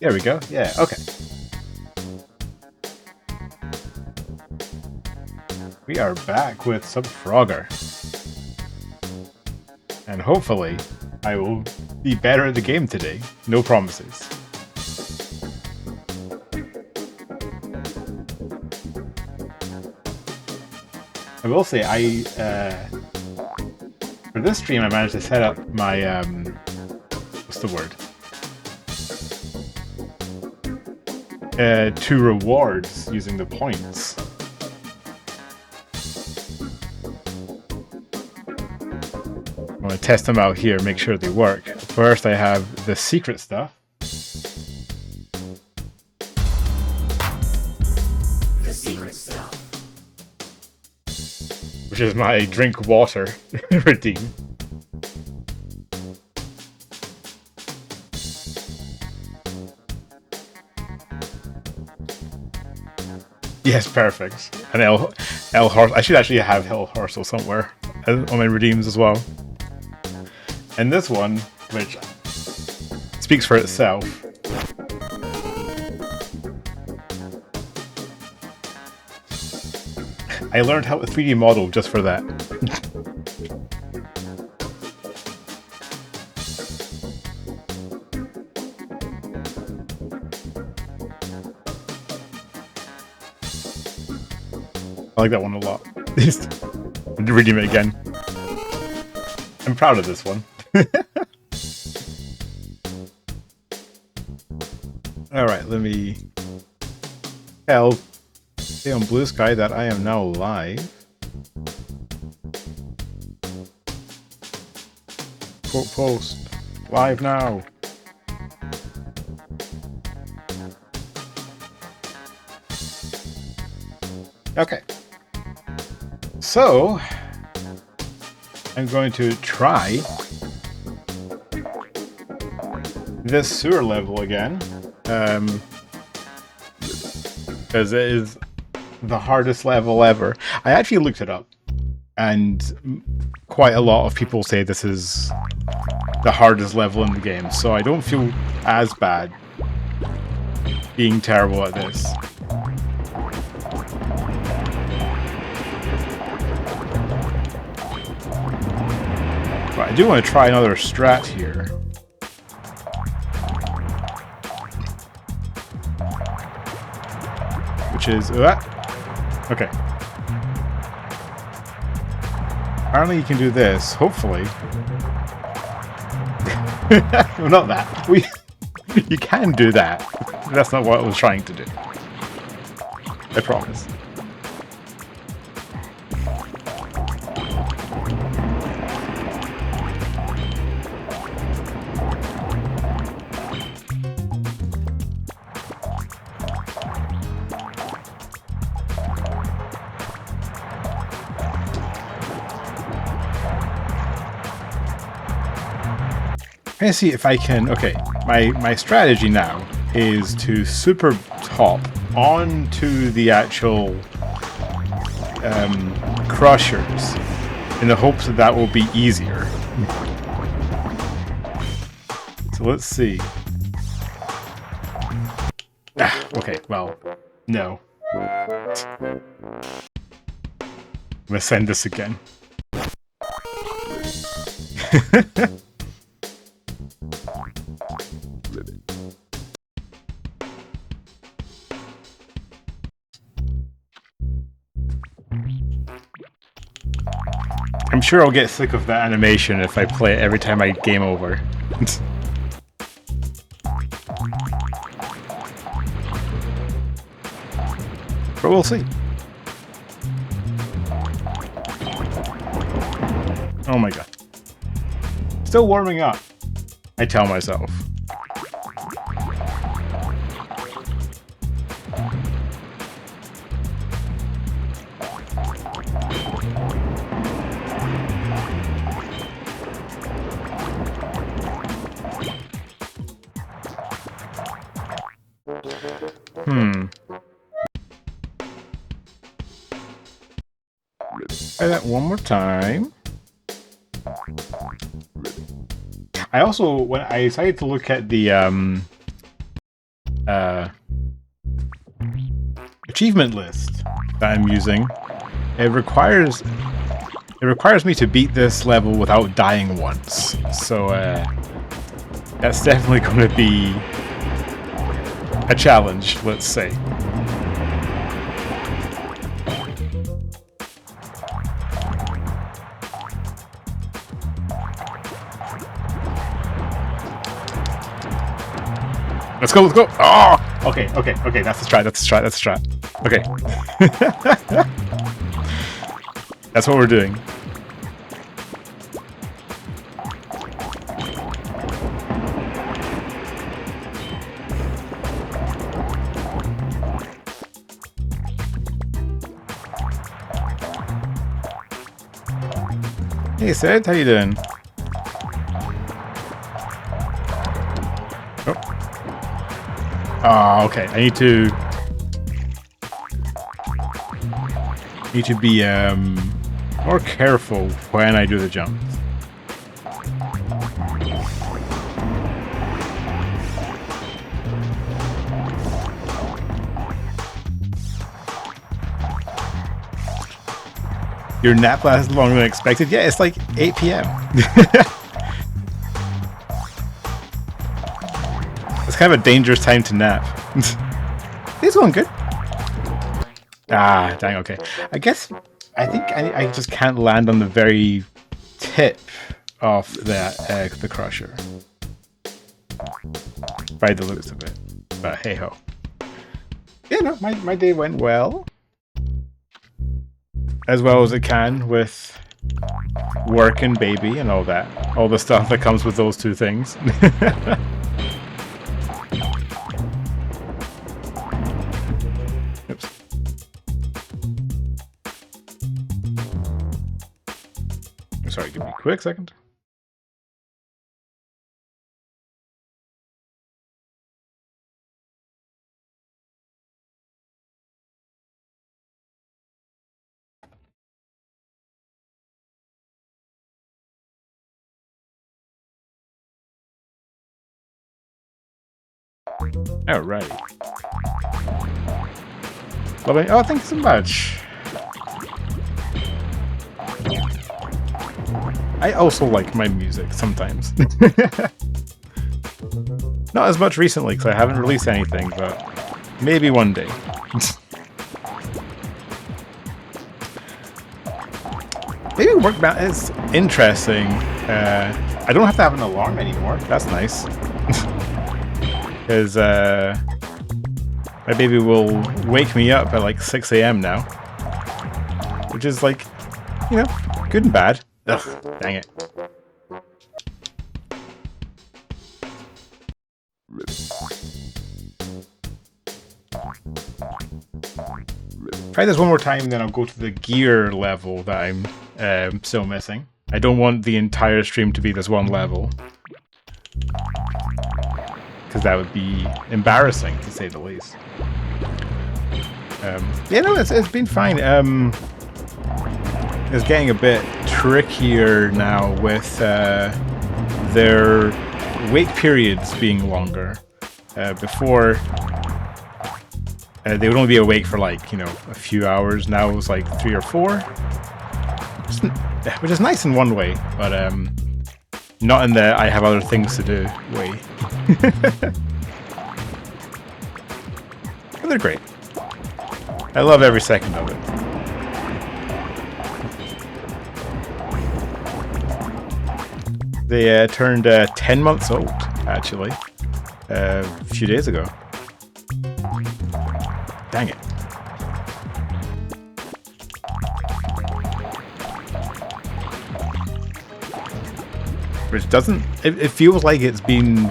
There we go. Yeah, okay. We are back with some Frogger. And hopefully, I will be better at the game today. No promises. I will say, for this stream, I managed to set up my, what's the word? 2 rewards using the points. I'm going to test them out here, make sure they work. First, I have the secret stuff. The secret stuff. Which is my drink water redeem. Yes, perfect. And El Horse. I should actually have El Horso somewhere on my redeems as well. And this one, which speaks for itself. I learned how to 3D model just for that. I like that one a lot. Redeem it again. I'm proud of this one. Alright, let me say on Blue Sky that I am now live. Quote post. Live now. Okay. So, I'm going to try this sewer level again, because it is the hardest level ever. I actually looked it up, and quite a lot of people say this is the hardest level in the game, so I don't feel as bad being terrible at this. But I do want to try another strat here. Which is... okay. Apparently you can do this, hopefully. Well, not that. You can do that. That's not what I was trying to do. I promise. I'm gonna see if I can. Okay, my strategy now is to super top onto the actual crushers in the hopes that that will be easier. So let's see. Okay, well, no. I'm gonna send this again. I'm sure I'll get sick of that animation if I play it every time I game over. But we'll see. Oh my god. Still warming up, I tell myself. Try that one more time. I also, when I decided to look at the achievement list that I'm using, it requires me to beat this level without dying once. So that's definitely going to be a challenge, let's say. Let's go, let's go. Oh! Okay, that's the strat, Okay. That's what we're doing. Hey Sid, how you doing? Oh, okay. I need to be more careful when I do the jump. Your nap lasted longer than expected? Yeah, it's like 8 p.m. It's kind of a dangerous time to nap. It's going good. Ah, dang, okay. I think I just can't land on the very tip of the crusher. By the looks of it. But hey ho. Yeah, no, my day went well. As well as it can with work and baby and all that. All the stuff that comes with those two things. Oops. Sorry, give me a quick second. Alright. Lovely. Oh, thank you so much. I also like my music sometimes. Not as much recently because I haven't released anything, but maybe one day. Maybe work balance is interesting. I don't have to have an alarm anymore. That's nice. Because my baby will wake me up at like 6 a.m. now. Which is like, you know, good and bad. Ugh, dang it. Try this one more time, then I'll go to the gear level that I'm still missing. I don't want the entire stream to be this one level. Because that would be embarrassing, to say the least. Yeah, no, it's been fine. It's getting a bit trickier now with their wake periods being longer. Before, they would only be awake for like, you know, a few hours. Now it was like 3 or 4. Which is nice in one way, but not in the I have other things to do way. But they're great. I love every second of it. They turned 10 months old, actually, a few days ago. Dang it. Which doesn't... It feels like it's been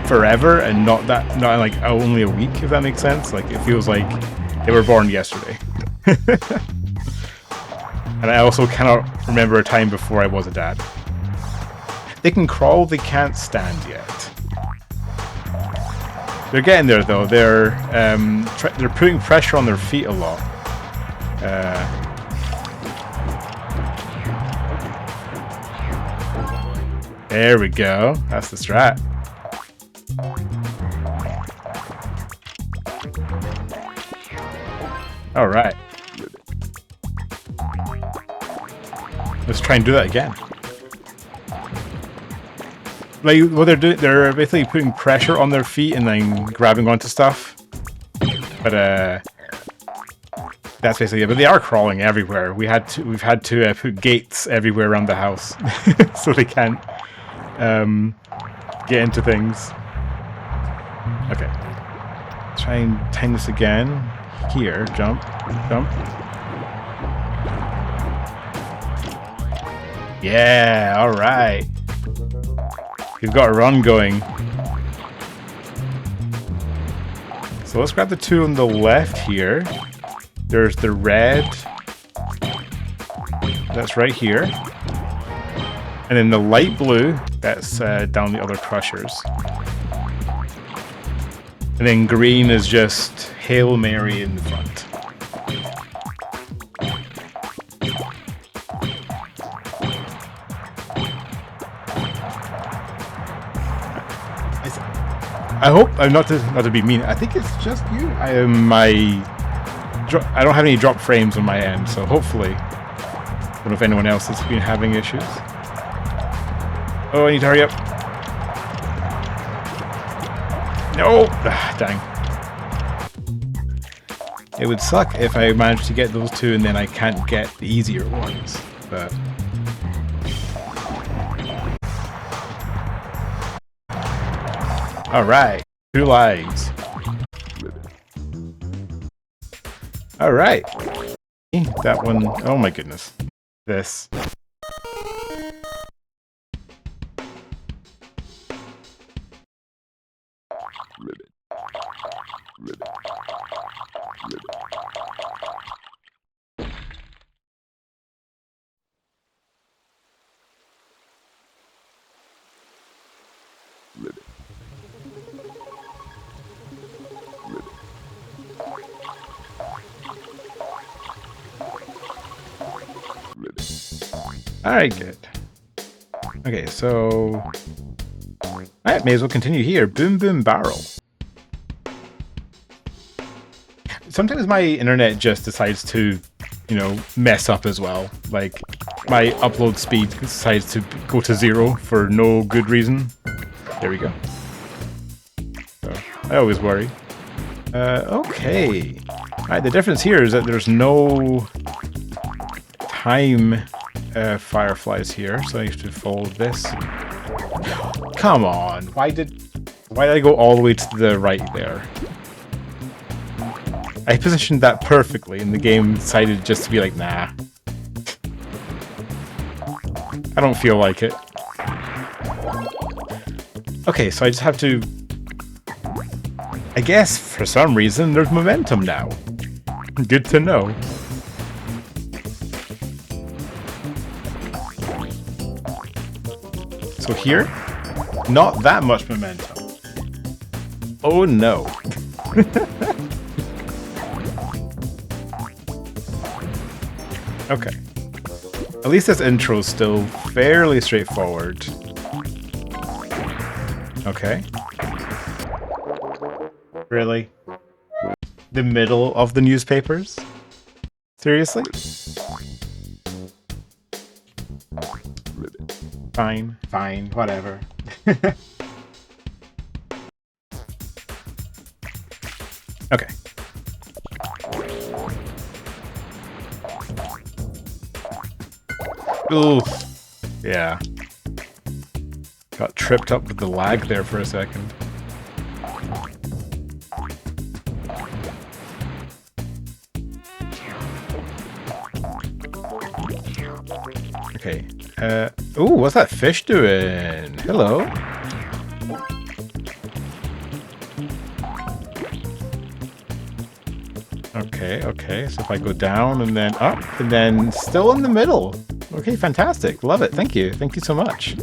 forever and not like only a week, if that makes sense. Like, it feels like they were born yesterday. And I also cannot remember a time before I was a dad. They can crawl, they can't stand yet. They're getting there though. They're putting pressure on their feet a lot. There we go. That's the strat. All right. Let's try and do that again. Like what they're doing, they're basically putting pressure on their feet and then grabbing onto stuff. But that's basically it. But they are crawling everywhere. We've had to put gates everywhere around the house so they can't get into things. Okay. Try and time this again. Here, jump, jump. Yeah, all right. We've got a run going. So let's grab the two on the left here. There's the red. That's right here. And then the light blue, that's down the other crushers. And then green is just Hail Mary in the front. I hope I'm not to be mean. I think it's just you. I don't have any drop frames on my end, so hopefully, I don't know if anyone else has been having issues. Oh, I need to hurry up. No, dang. It would suck if I managed to get those two and then I can't get the easier ones, but. Alright, 2 lives. Alright. That one, oh my goodness. This. Alright, good. Okay, so... Alright, may as well continue here. Boom Boom Barrel. Sometimes my internet just decides to, you know, mess up as well. Like, my upload speed decides to go to 0 for no good reason. There we go. So, I always worry. Okay. Alright, the difference here is that there's no time fireflies here, so I have to follow this. Come on, why did I go all the way to the right there? I positioned that perfectly and the game decided just to be like, nah. I don't feel like it. Okay, so I just have to... I guess, for some reason, there's momentum now. Good to know. So here, not that much momentum. Oh no. Okay. At least this intro is still fairly straightforward. Okay. Really? The middle of the newspapers? Seriously? Fine, fine, whatever. Okay. Ooh. Yeah. Got tripped up with the lag there for a second. Okay. Ooh, what's that fish doing? Hello. Okay. So if I go down and then up and then still in the middle. Okay, fantastic. Love it. Thank you. Thank you so much.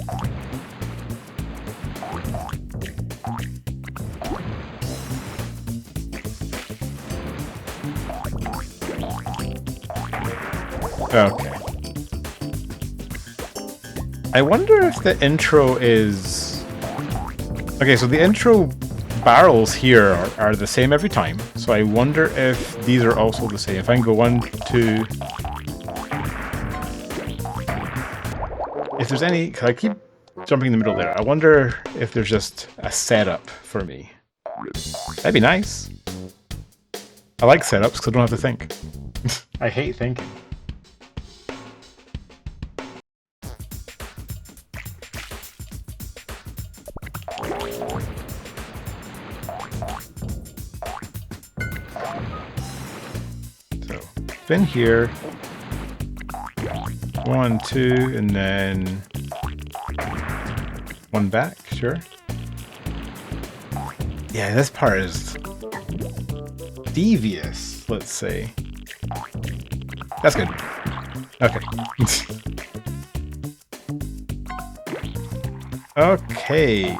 Okay. I wonder if the intro is... Okay, so the intro barrels here are the same every time, so I wonder if these are also the same. If I can go 1, 2... If there's any... Because I keep jumping in the middle there. I wonder if there's just a setup for me. That'd be nice. I like setups because I don't have to think. I hate thinking. So, spin here. 1, 2, and then 1 back, sure. Yeah, this part is devious, let's say. That's good. Okay. Okay.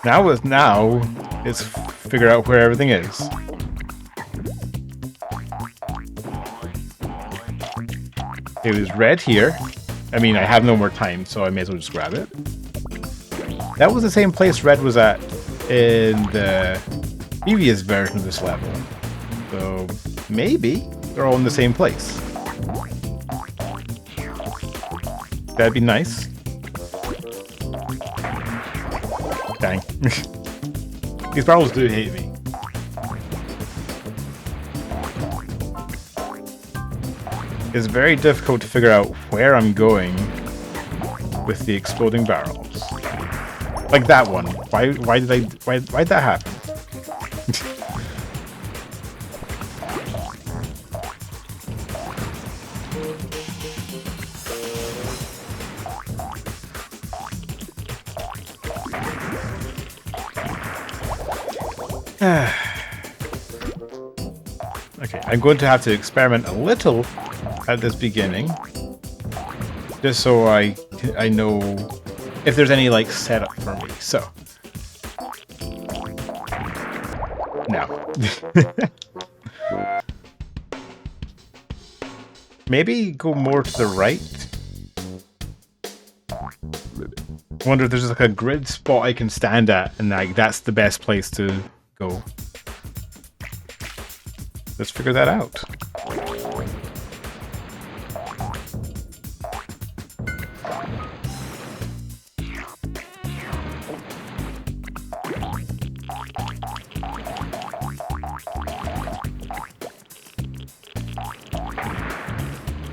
Now it's figure out where everything is. It was red here. I mean, I have no more time, so I may as well just grab it. That was the same place red was at in the previous version of this level. So maybe they're all in the same place. That'd be nice. Dang. These barrels do hate me. It's very difficult to figure out where I'm going with the exploding barrels. Like that one. Why'd that happen? Okay, I'm going to have to experiment a little at this beginning, just so I know if there's any like setup for me. So no. Maybe go more to the right. Wonder if there's like a grid spot I can stand at, and like that's the best place to go. Let's figure that out.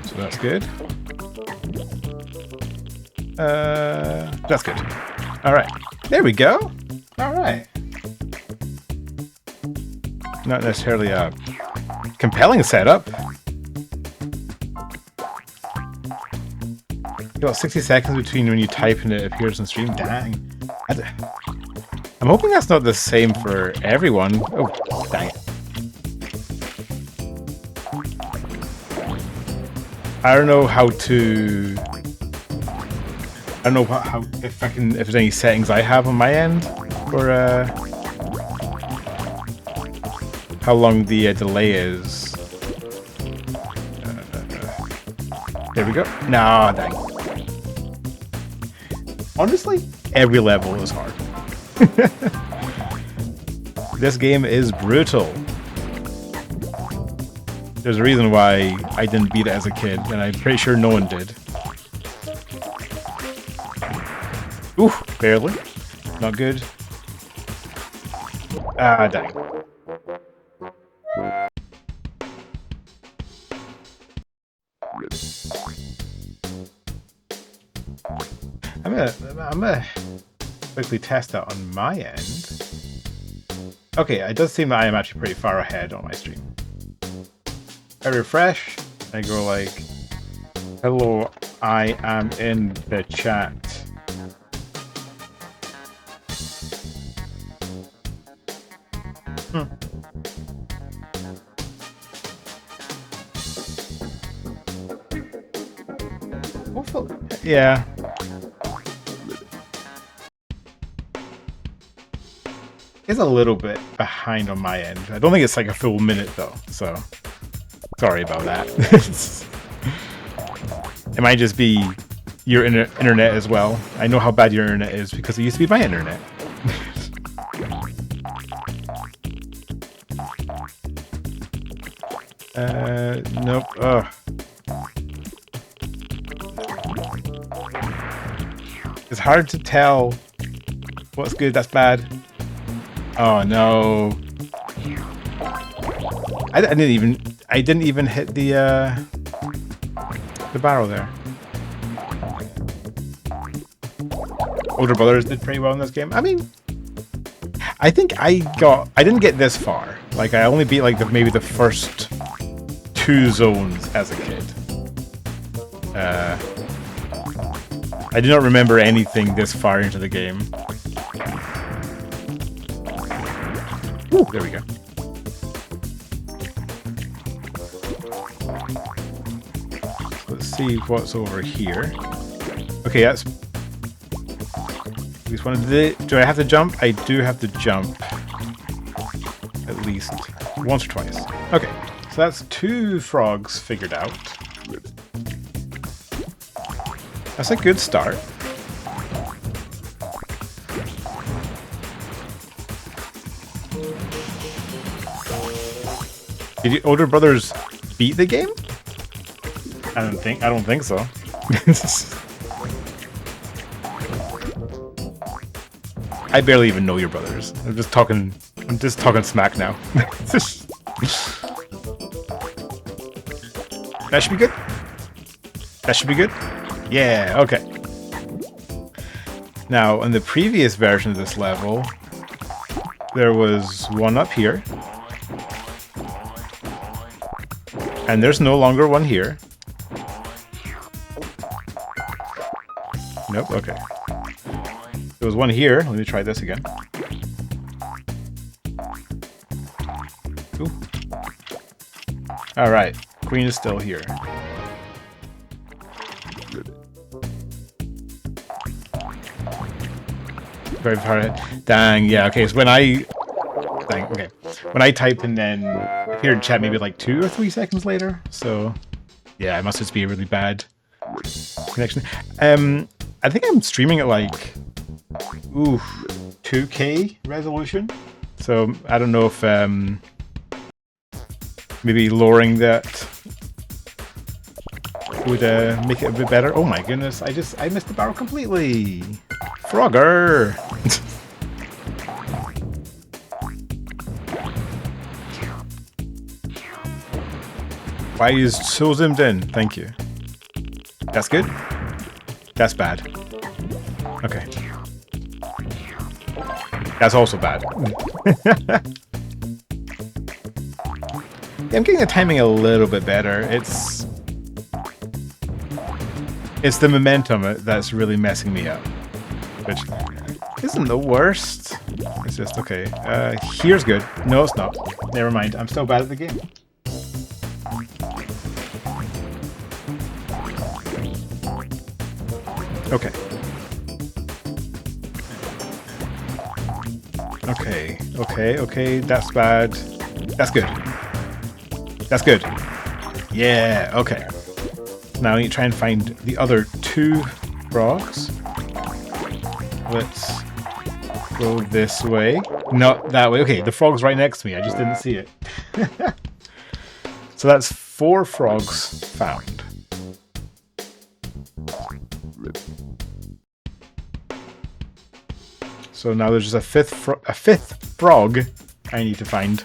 So that's good. That's good. All right, there we go. All right. Not necessarily a compelling setup. You got 60 seconds between when you type and it appears on stream. Dang. I'm hoping that's not the same for everyone. Oh, dang it. I don't know how to... I don't know how if there's any settings I have on my end for how long the delay is. There we go. Nah, dang. Honestly, every level is hard. This game is brutal. There's a reason why I didn't beat it as a kid, and I'm pretty sure no one did. Ooh, barely. Not good. Ah, dang. I'm gonna quickly test that on my end. Okay, it does seem that I am actually pretty far ahead on my stream. I refresh, I go like, hello, I am in the chat. Yeah. It's a little bit behind on my end. I don't think it's like a full minute though, so sorry about that. It might just be your internet as well. I know how bad your internet is because it used to be my internet. Nope. Ugh. It's hard to tell what's good, that's bad. Oh no. I didn't even hit the barrel there. Older Brothers did pretty well in this game. I mean, I think I didn't get this far. Like I only beat like maybe the first 2 zones as a kid. I do not remember anything this far into the game. Ooh, there we go. Let's see what's over here. Okay, that's at least one of the. Do I have to jump? I do have to jump. At least once or twice. Okay, so that's 2 frogs figured out. That's a good start. Did you Older Brothers beat the game? I don't think so. I barely even know your brothers. I'm just talking smack now. That should be good. That should be good. Yeah, okay. Now, in the previous version of this level, there was one up here. And there's no longer one here. Nope, okay. There was one here. Let me try this again. Ooh. Alright, Queen is still here. Very far ahead. Dang, yeah, okay, so when I type and then appear in chat maybe like 2 or 3 seconds later, so yeah, it must just be a really bad connection. I think I'm streaming at like 2K resolution, so I don't know if maybe lowering that would make it a bit better. Oh my goodness, I missed the barrel completely. Frogger. Why is so zoomed in? Thank you. That's good. That's bad. Okay. That's also bad. I'm getting the timing a little bit better. It's the momentum that's really messing me up, which isn't the worst. It's just okay. Here's good. No, it's not. Never mind. I'm still bad at the game. Okay. Okay, that's bad. That's good. That's good. Yeah, okay. Now I need to try and find the other 2 frogs. Let's go this way. Not that way. Okay, the frog's right next to me. I just didn't see it. So that's 4 frogs found. So now there's just a fifth frog I need to find.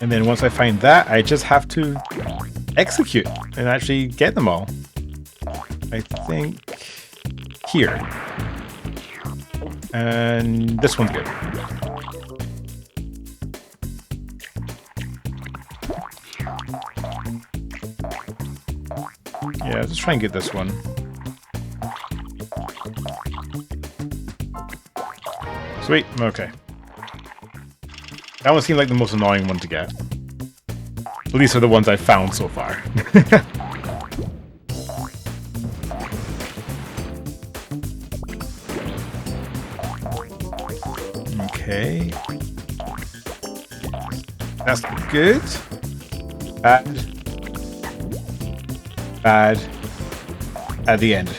And then once I find that, I just have to execute and actually get them all. I think here. And this one's good. Yeah, let's try and get this one. Sweet, okay. That one seemed like the most annoying one to get. At least are the ones I've found so far. Okay. That's good. Bad. Bad. At the end.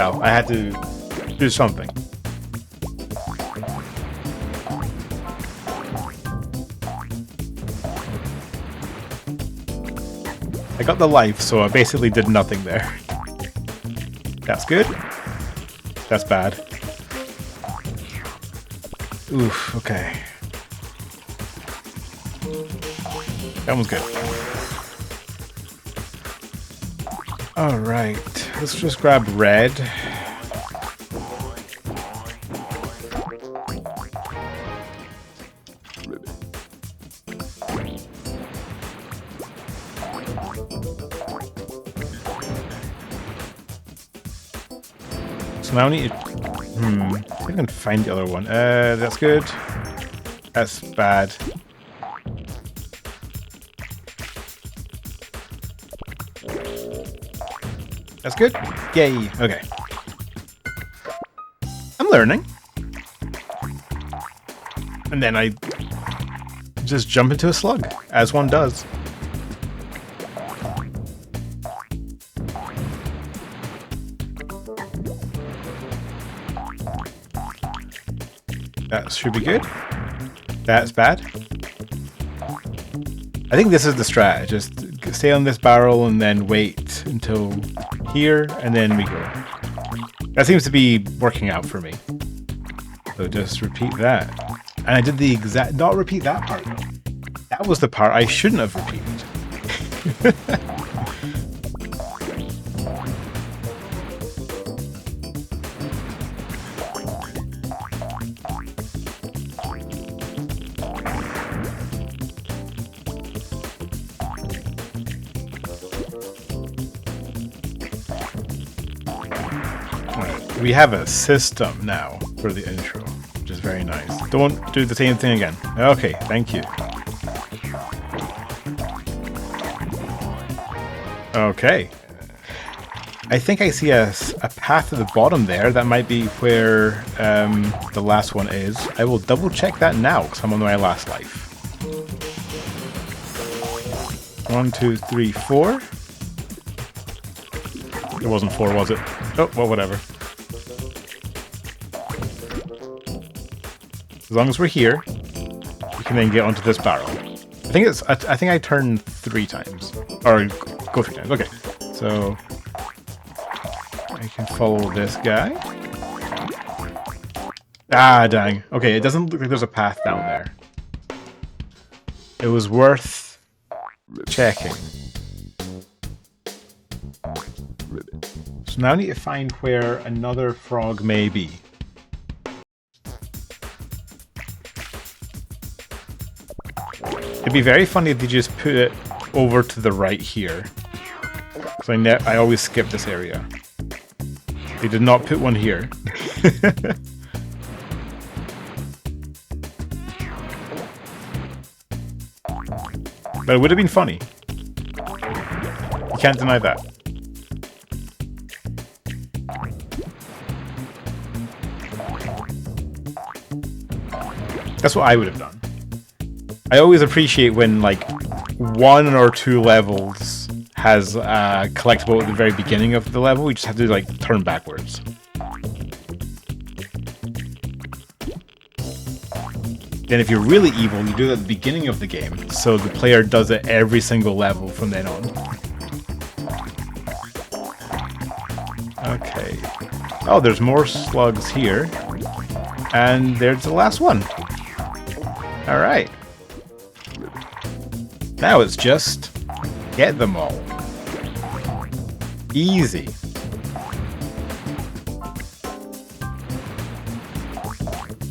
Well, I had to do something. I got the life, so I basically did nothing there. That's good. That's bad. Oof, okay. That one's good. Alright, let's just grab red. So now I need to... I think I can find the other one. That's good. That's bad. That's good. Yay. Okay. I'm learning. And then I just jump into a slug, as one does. That should be good. That's bad. I think this is the strat. Just stay on this barrel and then wait until here, and then we go. That seems to be working out for me. So just repeat that. And I did the exact... Not repeat that part, though. That was the part I shouldn't have repeated. We have a system now for the intro, which is very nice. Don't do the same thing again. Okay, thank you. Okay. I think I see a path at the bottom there. That might be where the last one is. I will double check that now because I'm on my last life. 1, 2, 3, 4. It wasn't 4, was it? Oh, well, whatever. As long as we're here, we can then get onto this barrel. I think I turn 3 times. Or go 3 times. Okay. So I can follow this guy. Ah, dang. Okay, it doesn't look like there's a path down there. It was worth checking. So now I need to find where another frog may be. It'd be very funny if they just put it over to the right here. Because I always skip this area. They did not put one here. But it would have been funny. You can't deny that. That's what I would have done. I always appreciate when, like, 1 or 2 levels has a collectible at the very beginning of the level. We just have to, like, turn backwards. Then if you're really evil, you do it at the beginning of the game, so the player does it every single level from then on. Okay. Oh, there's more slugs here. And there's the last one. Alright. Now it's just get them all. Easy.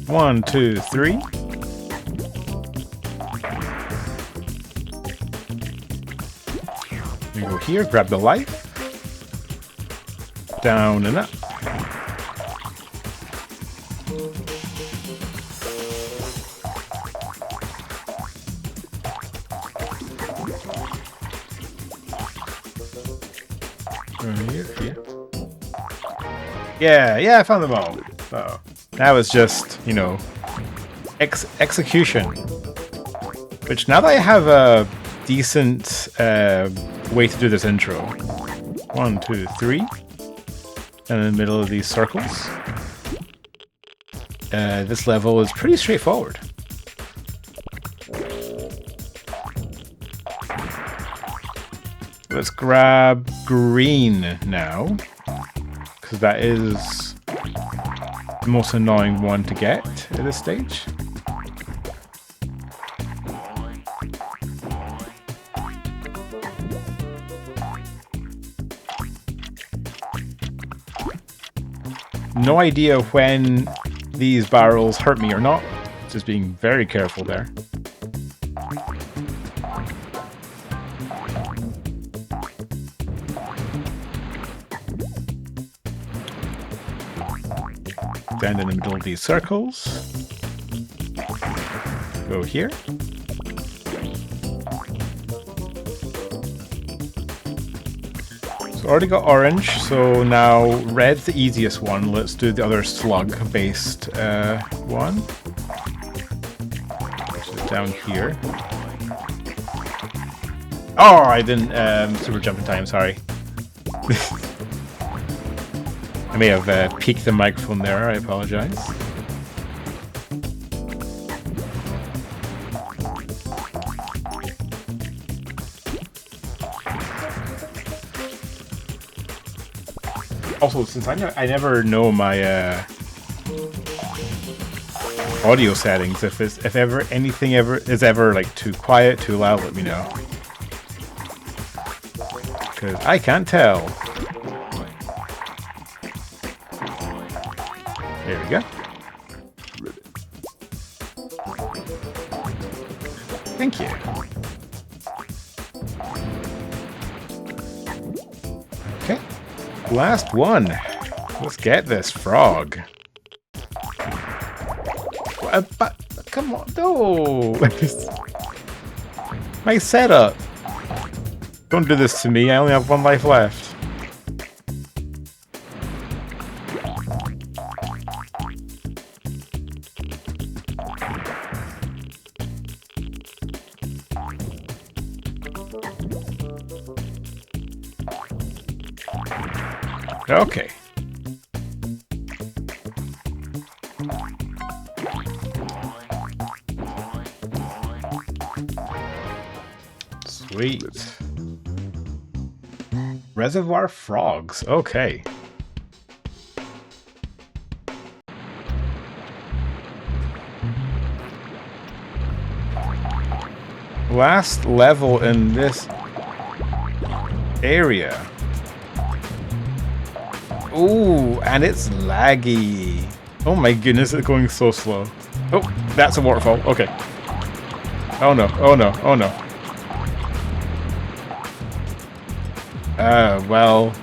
One, 2, 3. We go here, grab the life. Down and up. Yeah, I found them all. So now it's just, you know, execution. Which, now that I have a decent way to do this intro. 1, 2, 3. in the middle of these circles. This level is pretty straightforward. Let's grab green now, because that is the most annoying one to get at this stage. No idea when these barrels hurt me or not. Just being very careful there. Stand in the middle of these circles. Go here. So already got orange, so now red's the easiest one. Let's do the other slug-based one. Push it down here. Oh, I didn't super jump in time, sorry. I may have peaked the microphone there, I apologize. Also, since I never know my audio settings, if ever anything is ever like too quiet, too loud, let me know. Because I can't tell. There we go. Thank you. Okay. Last one. Let's get this frog. But come on, no. My setup. Don't do this to me. I only have one life left. Okay. Sweet. Reservoir frogs. Okay. Last level in this area. Ooh, and it's laggy. Oh my goodness, it's going so slow. Oh, that's a waterfall. Okay. Oh no, oh no, oh no. Well...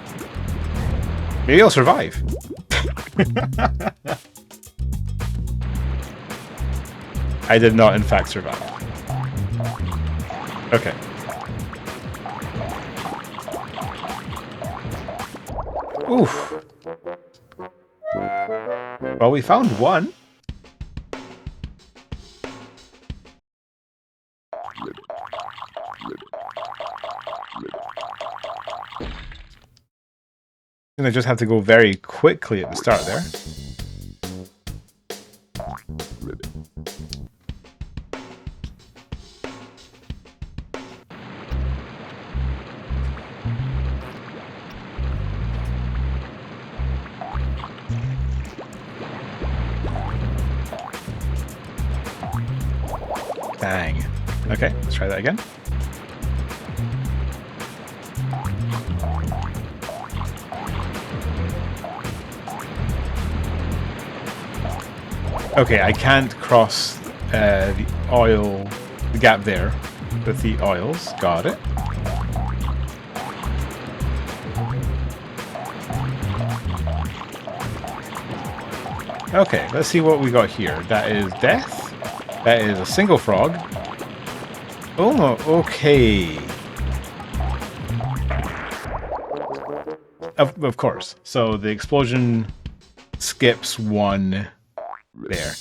maybe I'll survive. I did not, in fact, survive. Okay. Oof. Well, we found one. And I just have to go very quickly at the start there. Dang. Okay, let's try that again. Okay, I can't cross the oil, the gap there with the oils. Got it. Okay, let's see what we got here. That is death. That is a single frog. Oh, okay. Of course. So the explosion skips one there.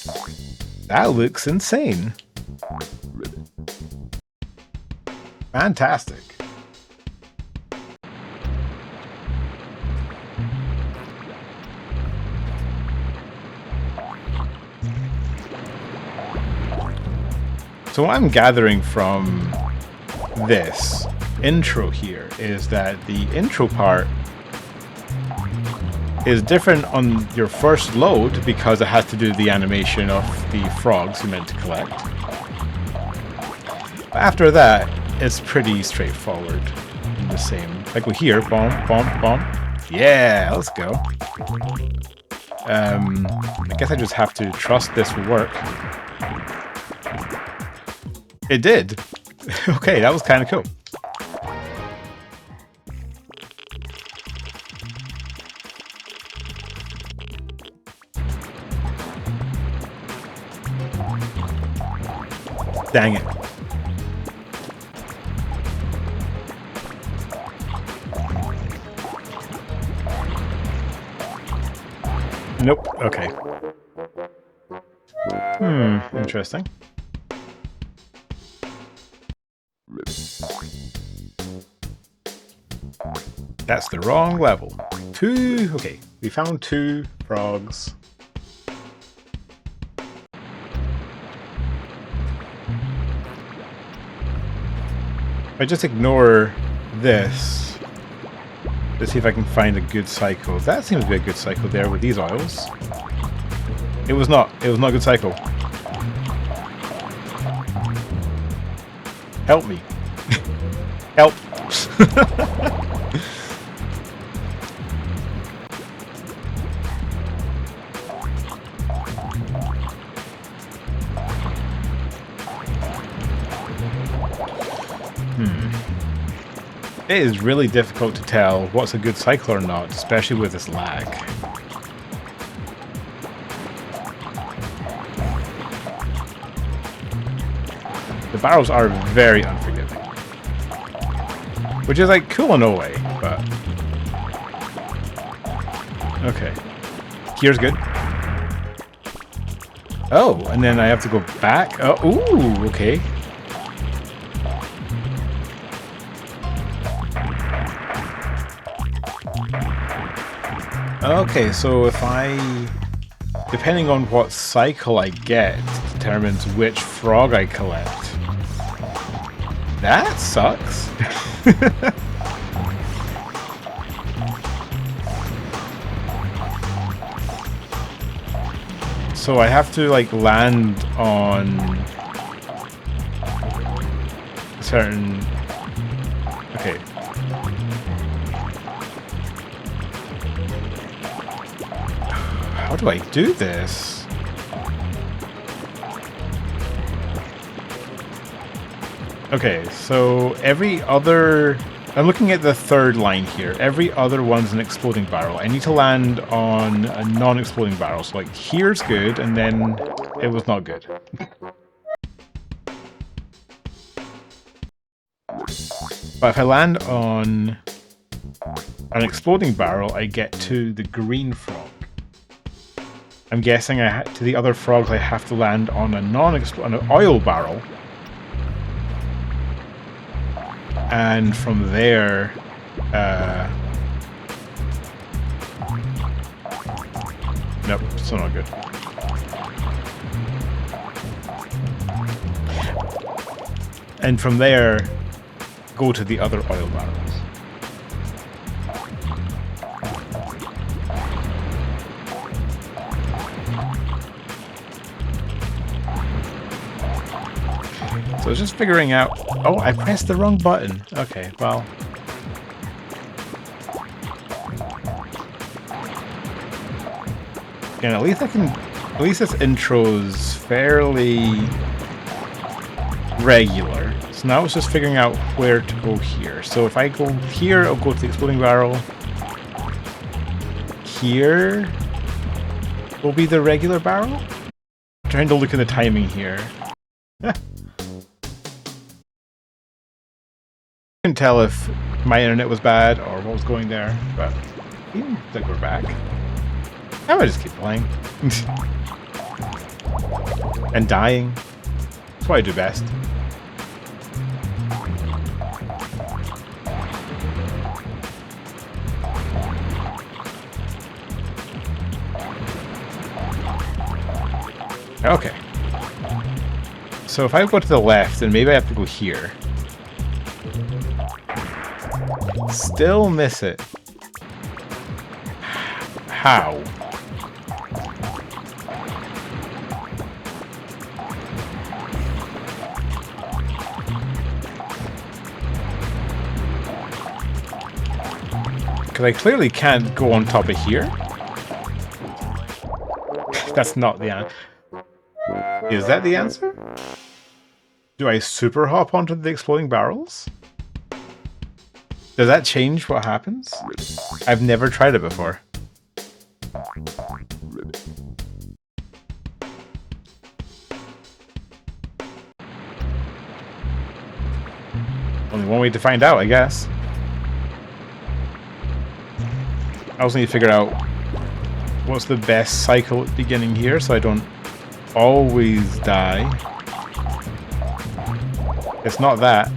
That looks insane. Fantastic. So what I'm gathering from this intro here is that the intro part is different on your first load because it has to do the animation of the frogs you're meant to collect. But after that, it's pretty straightforward and the same. Like we hear, bomb, bomb, bomb. Yeah, let's go. I guess I just have to trust this will work. It did. Okay, that was kind of cool. Dang it. Nope. Okay. Interesting. That's the wrong level. Okay, we found 2 frogs. If I just ignore this to see if I can find a good cycle. That seems to be a good cycle there with these oils. It was not a good cycle. Help me. Help. It is really difficult to tell what's a good cycle or not, especially with this lag. The barrels are very unforgiving. Which is like cool in a way, but... Okay. Here's good. Oh, and then I have to go back? Oh, ooh, okay. Okay, so if depending on what cycle I get, determines which frog I collect. That sucks. So I have to like land on a certain... Okay. How do I do this? Okay, so every other... I'm looking at the third line here. Every other one's an exploding barrel. I need to land on a non-exploding barrel. So like here's good, and then it was not good. But if I land on an exploding barrel, I get to the green frog. I'm guessing to the other frogs I have to land on a on an oil barrel. And from there, nope, still not good. And from there, go to the other oil barrels. So it's just figuring out... Oh, I pressed the wrong button. Okay, well... And at least I can... At least this intro's fairly regular. So now it's just figuring out where to go here. So if I go here, I'll go to the exploding barrel. Here will be the regular barrel. I'm trying to look at the timing here. I can tell if my internet was bad or what was going there, but I think we're back. I might just keep playing. And dying. That's what I do best. Okay. So if I go to the left, then maybe I have to go here. Still miss it. How? Because I clearly can't go on top of here. That's not the answer. Is that the answer? Do I super hop onto the exploding barrels? Does that change what happens? I've never tried it before. Only one way to find out, I guess. I also need to figure out what's the best cycle at the beginning here so I don't always die. It's not that.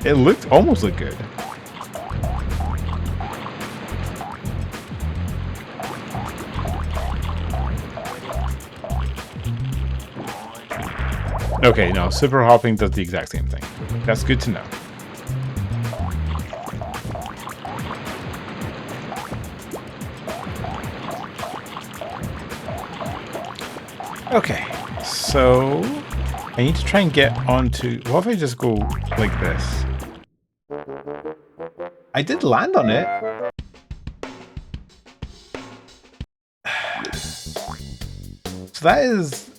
It almost looked good. Okay, no, super hopping does the exact same thing. That's good to know. Okay, so I need to try and get onto... What if I just go like this? I did land on it. So that is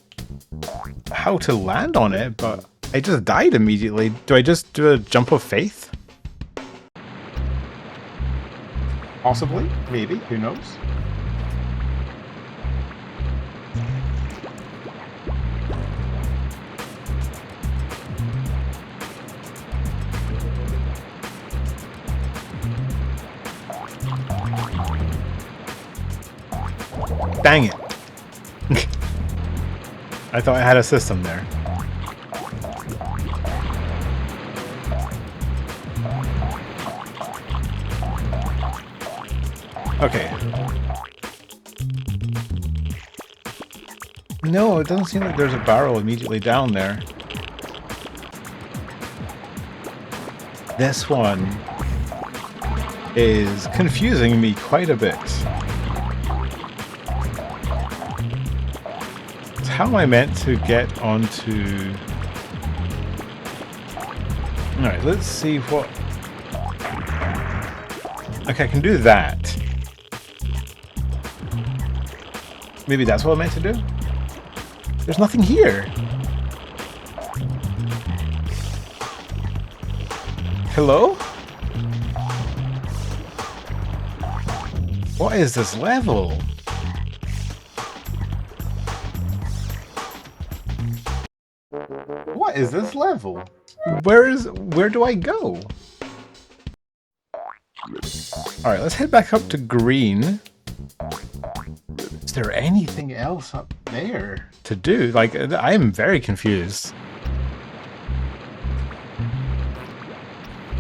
how to land on it, but I just died immediately. Do I just do a jump of faith? Possibly, maybe, who knows? Dang it. I thought I had a system there. Okay. No, it doesn't seem like there's a barrel immediately down there. This one is confusing me quite a bit. How am I meant to get onto... Alright, let's see what... Okay, I can do that. Maybe that's what I'm meant to do? There's nothing here. Hello? What is this level? What is this level? Where do I go? Alright, let's head back up to green. Is there anything else up there to do? Like, I am very confused.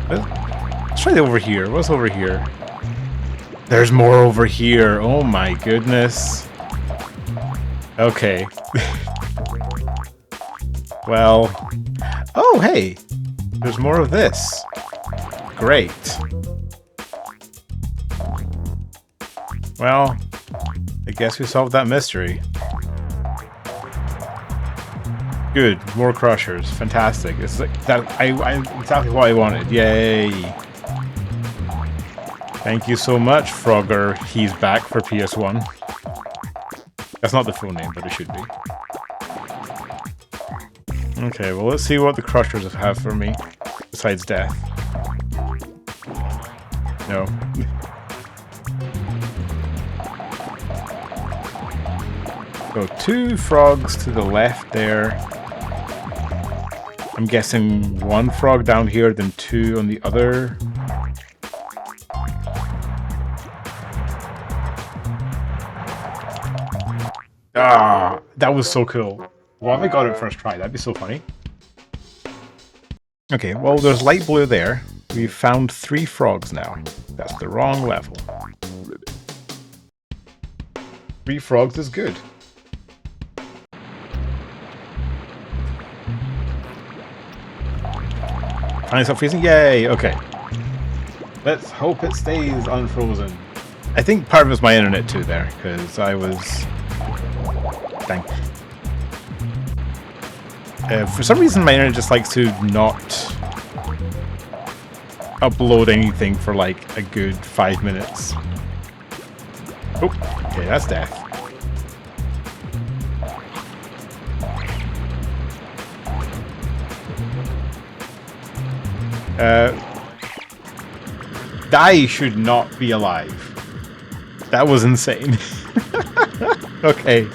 Let's try over here. What's over here? There's more over here. Oh my goodness. Okay. Well, oh hey, there's more of this. Great. Well, I guess we solved that mystery. Good, more crushers, fantastic. It's like that. I exactly what I wanted. Yay! Thank you so much, Frogger. He's back for PS1. That's not the full name, but it should be. Okay, well, let's see what the crushers have for me, besides death. No. So 2 frogs to the left there. I'm guessing 1 frog down here, then 2 on the other. Ah, that was so cool. What if I got it first try? That'd be so funny. Okay, well, there's light blue there. We've found 3 frogs now. That's the wrong level. 3 frogs is good. Finally stop freezing? Yay! Okay. Let's hope it stays unfrozen. I think part of it was my internet too there, because I was... Dang. For some reason my internet just likes to not upload anything for like a good 5 minutes. Oh, okay, that's death. Die should not be alive. That was insane. Okay,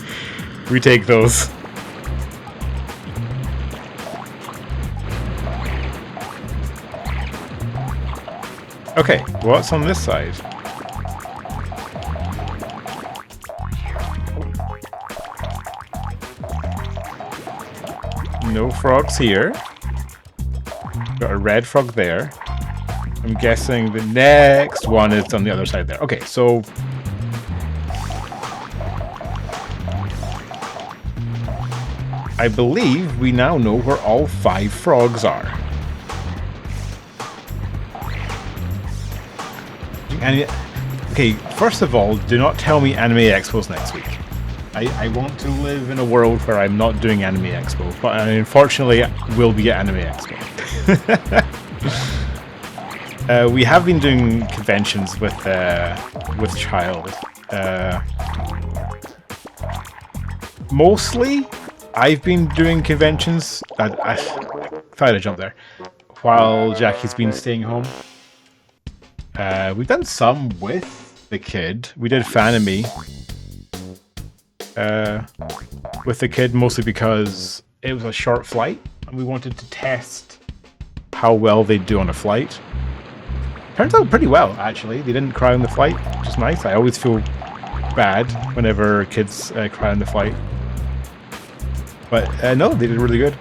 we take those. Okay, what's on this side? No frogs here. Got a red frog there. I'm guessing the next one is on the other side there. Okay, so... I believe we now know where all 5 frogs are. And, okay, first of all, do not tell me Anime Expo's next week. I want to live in a world where I'm not doing Anime Expo, but unfortunately will be at Anime Expo. We have been doing conventions with Child. Mostly, I've been doing conventions. I thought I'd jump there. While Jackie's been staying home. We've done some with the kid. We did Fanime with the kid, mostly because it was a short flight and we wanted to test how well they'd do on a flight. Turns out pretty well, actually. They didn't cry on the flight, which is nice. I always feel bad whenever kids cry on the flight. But no, they did really good.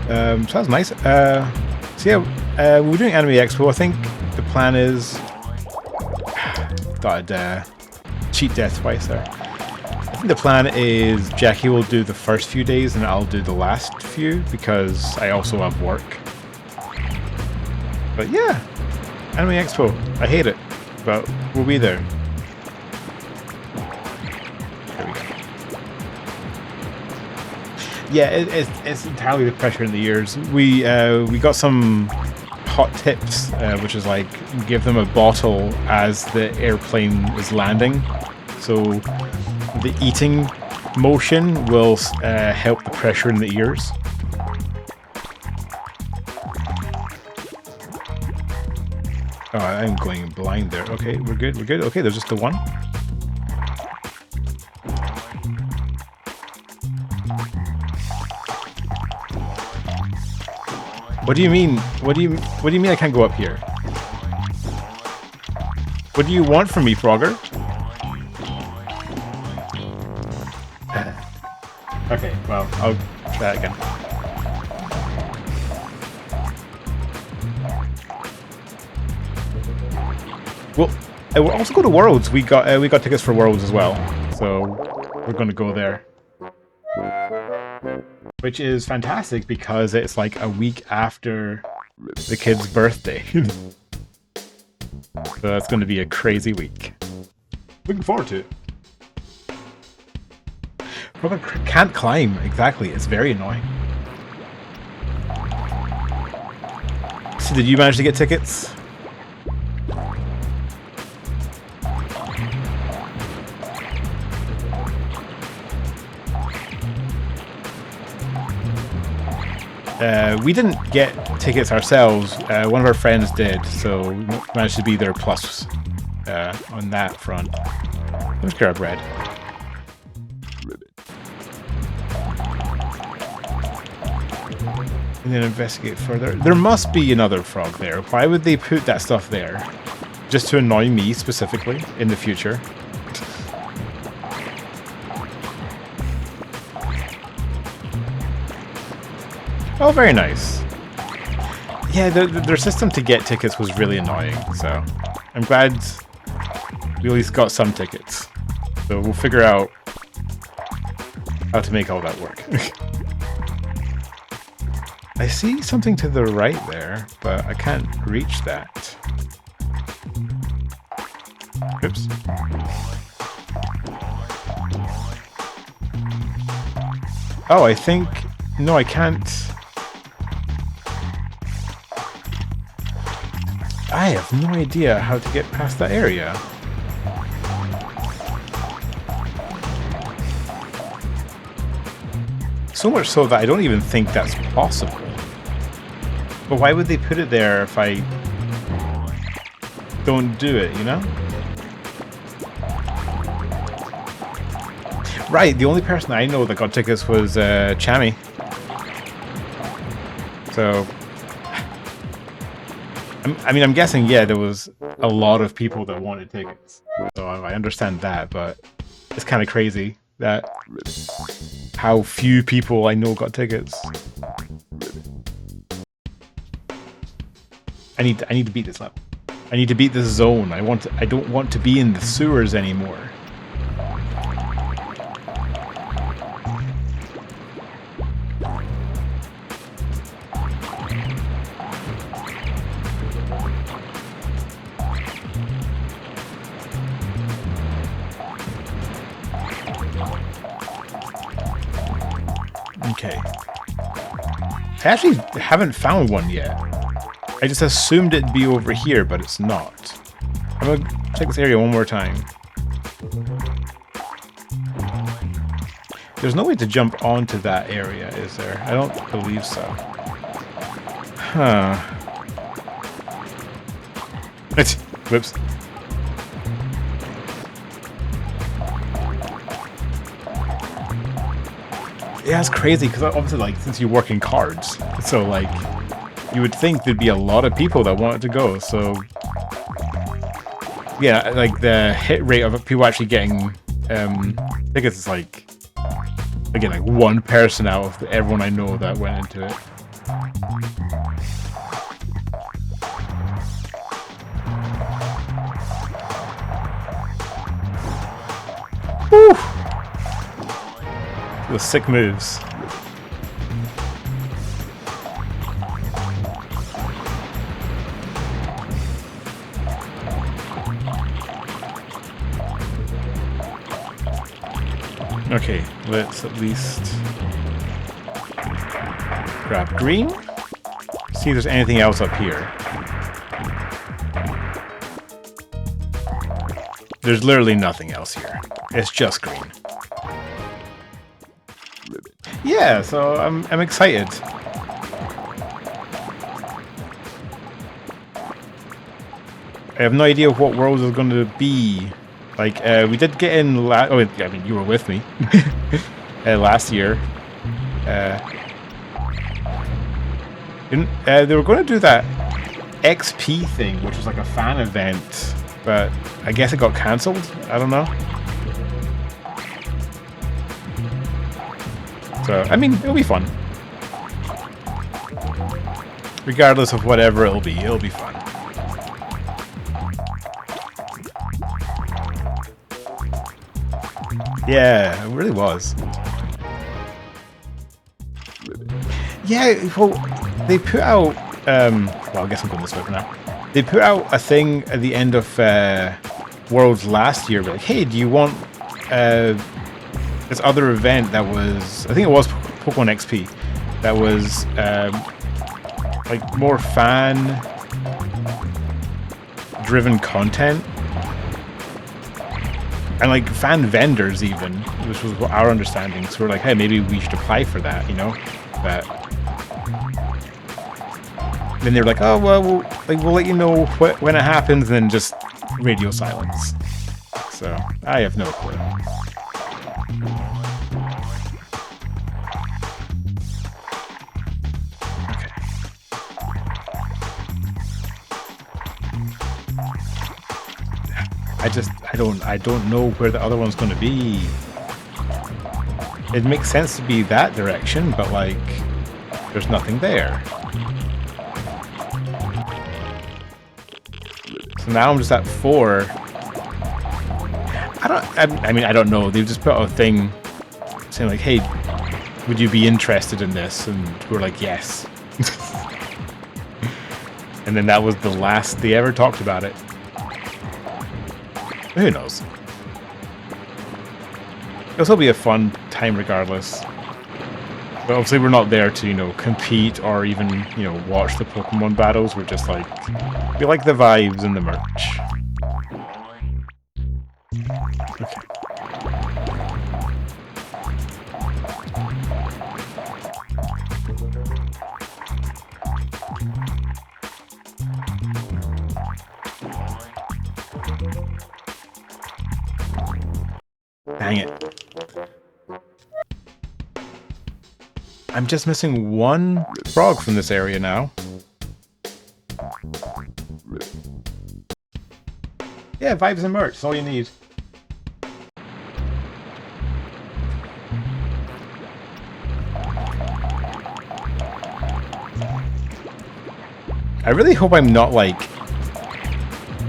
So that was nice. So yeah, we're doing Anime Expo. I think the plan is... Thought I'd cheat death twice there. I think the plan is Jackie will do the first few days and I'll do the last few because I also have work. But yeah, Anime Expo. I hate it, but we'll be there. There we go. Yeah, it's entirely the pressure in the ears. We got some hot tips, which is like give them a bottle as the airplane is landing. So the eating motion will help the pressure in the ears. Oh, I'm going blind there. Okay, we're good, we're good. Okay, there's just the one. What do you mean? What do you mean I can't go up here? What do you want from me, Frogger? Okay, well, I'll try that again. Well, we'll also go to Worlds. We got tickets for Worlds as well, so we're going to go there. Which is fantastic because it's like a week after the kid's birthday. So that's going to be a crazy week. Looking forward to it. Frogger can't climb, exactly. It's very annoying. So did you manage to get tickets? We didn't get tickets ourselves. One of our friends did, so we managed to be there plus on that front. Let's grab red. And then investigate further. There must be another frog there. Why would they put that stuff there? Just to annoy me specifically in the future. Oh, very nice. Yeah, their system to get tickets was really annoying, so I'm glad we at least got some tickets. So we'll figure out how to make all that work. I see something to the right there, but I can't reach that. Oops. Oh, I think... No, I can't... I have no idea how to get past that area. So much so that I don't even think that's possible. But why would they put it there if I don't do it, you know? Right, the only person I know that got tickets was Chami. So, I mean, I'm guessing, yeah, there was a lot of people that wanted tickets. So I understand that, but it's kind of crazy that how few people I know got tickets. I need to beat this level. I need to beat this zone. I don't want to be in the sewers anymore. Okay. I actually haven't found one yet. I just assumed it'd be over here, but it's not. I'm gonna check this area one more time. There's no way to jump onto that area, is there? I don't believe so. Huh. Whoops. Yeah, it's crazy because obviously, like, since you work in cards, so like, you would think there'd be a lot of people that wanted to go. So, yeah, like the hit rate of people actually getting tickets is like, again, like one person out of everyone I know that went into it. Woo! Those sick moves. Okay, let's at least grab green. See if there's anything else up here. There's literally nothing else here. It's just green. Yeah, so I'm excited. I have no idea what Worlds is going to be. Like, we did get in oh, I mean, you were with me. Last year. They were going to do that XP thing, which was like a fan event, but I guess it got cancelled. I don't know. So, I mean, it'll be fun. Regardless of whatever it'll be fun. Yeah, it really was. Yeah, well, they put out, well, I guess I'm going this way for now. They put out a thing at the end of Worlds last year, like, hey, do you want this other event that was, I think it was Pokemon XP, that was like more fan-driven content. And like fan vendors even, which was our understanding. So we're like, hey, maybe we should apply for that, you know? But then they're like, oh, well, we'll let you know when it happens, and then just radio silence. So I have no clue. I don't know where the other one's going to be. It makes sense to be that direction, but like, there's nothing there. So now I'm just at 4. I mean, I don't know. They've just put out a thing saying like, hey, would you be interested in this? And we're like, yes. And then that was the last they ever talked about it. Who knows? It'll still be a fun time regardless. But obviously we're not there to, you know, compete or even, you know, watch the Pokemon battles. We're just like, we like the vibes and the merch. Okay. Dang it. I'm just missing one frog from this area now. Yeah, vibes and merch. That's all you need. I really hope I'm not, like,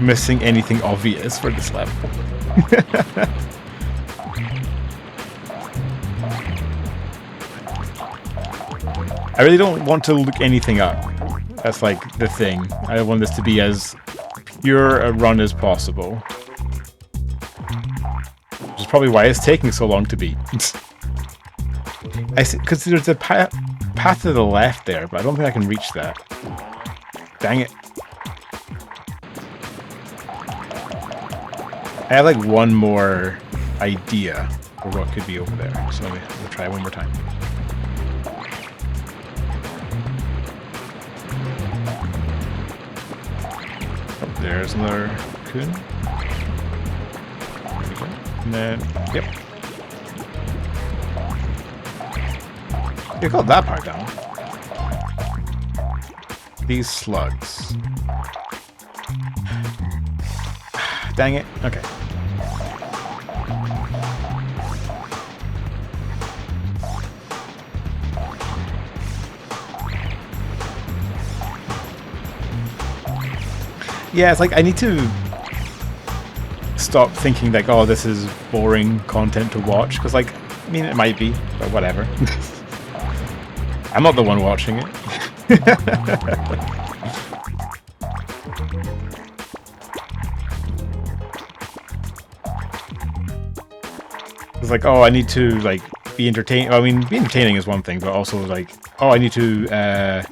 missing anything obvious for this level. I really don't want to look anything up. That's like the thing. I want this to be as pure a run as possible. Which is probably why it's taking so long to beat. I see, because there's a path to the left there, but I don't think I can reach that. Dang it. I have like one more idea for what could be over there. So we'll try one more time. Oh, there's another coon. There we go. And then, yep. You got that part down. These slugs. Dang it. Okay. Yeah, it's like I need to stop thinking like, oh, this is boring content to watch. Because, like, I mean, it might be, but whatever. I'm not the one watching it. It's like, oh, I need to, like, be entertaining. I mean, be entertaining is one thing, but also, like, oh, I need to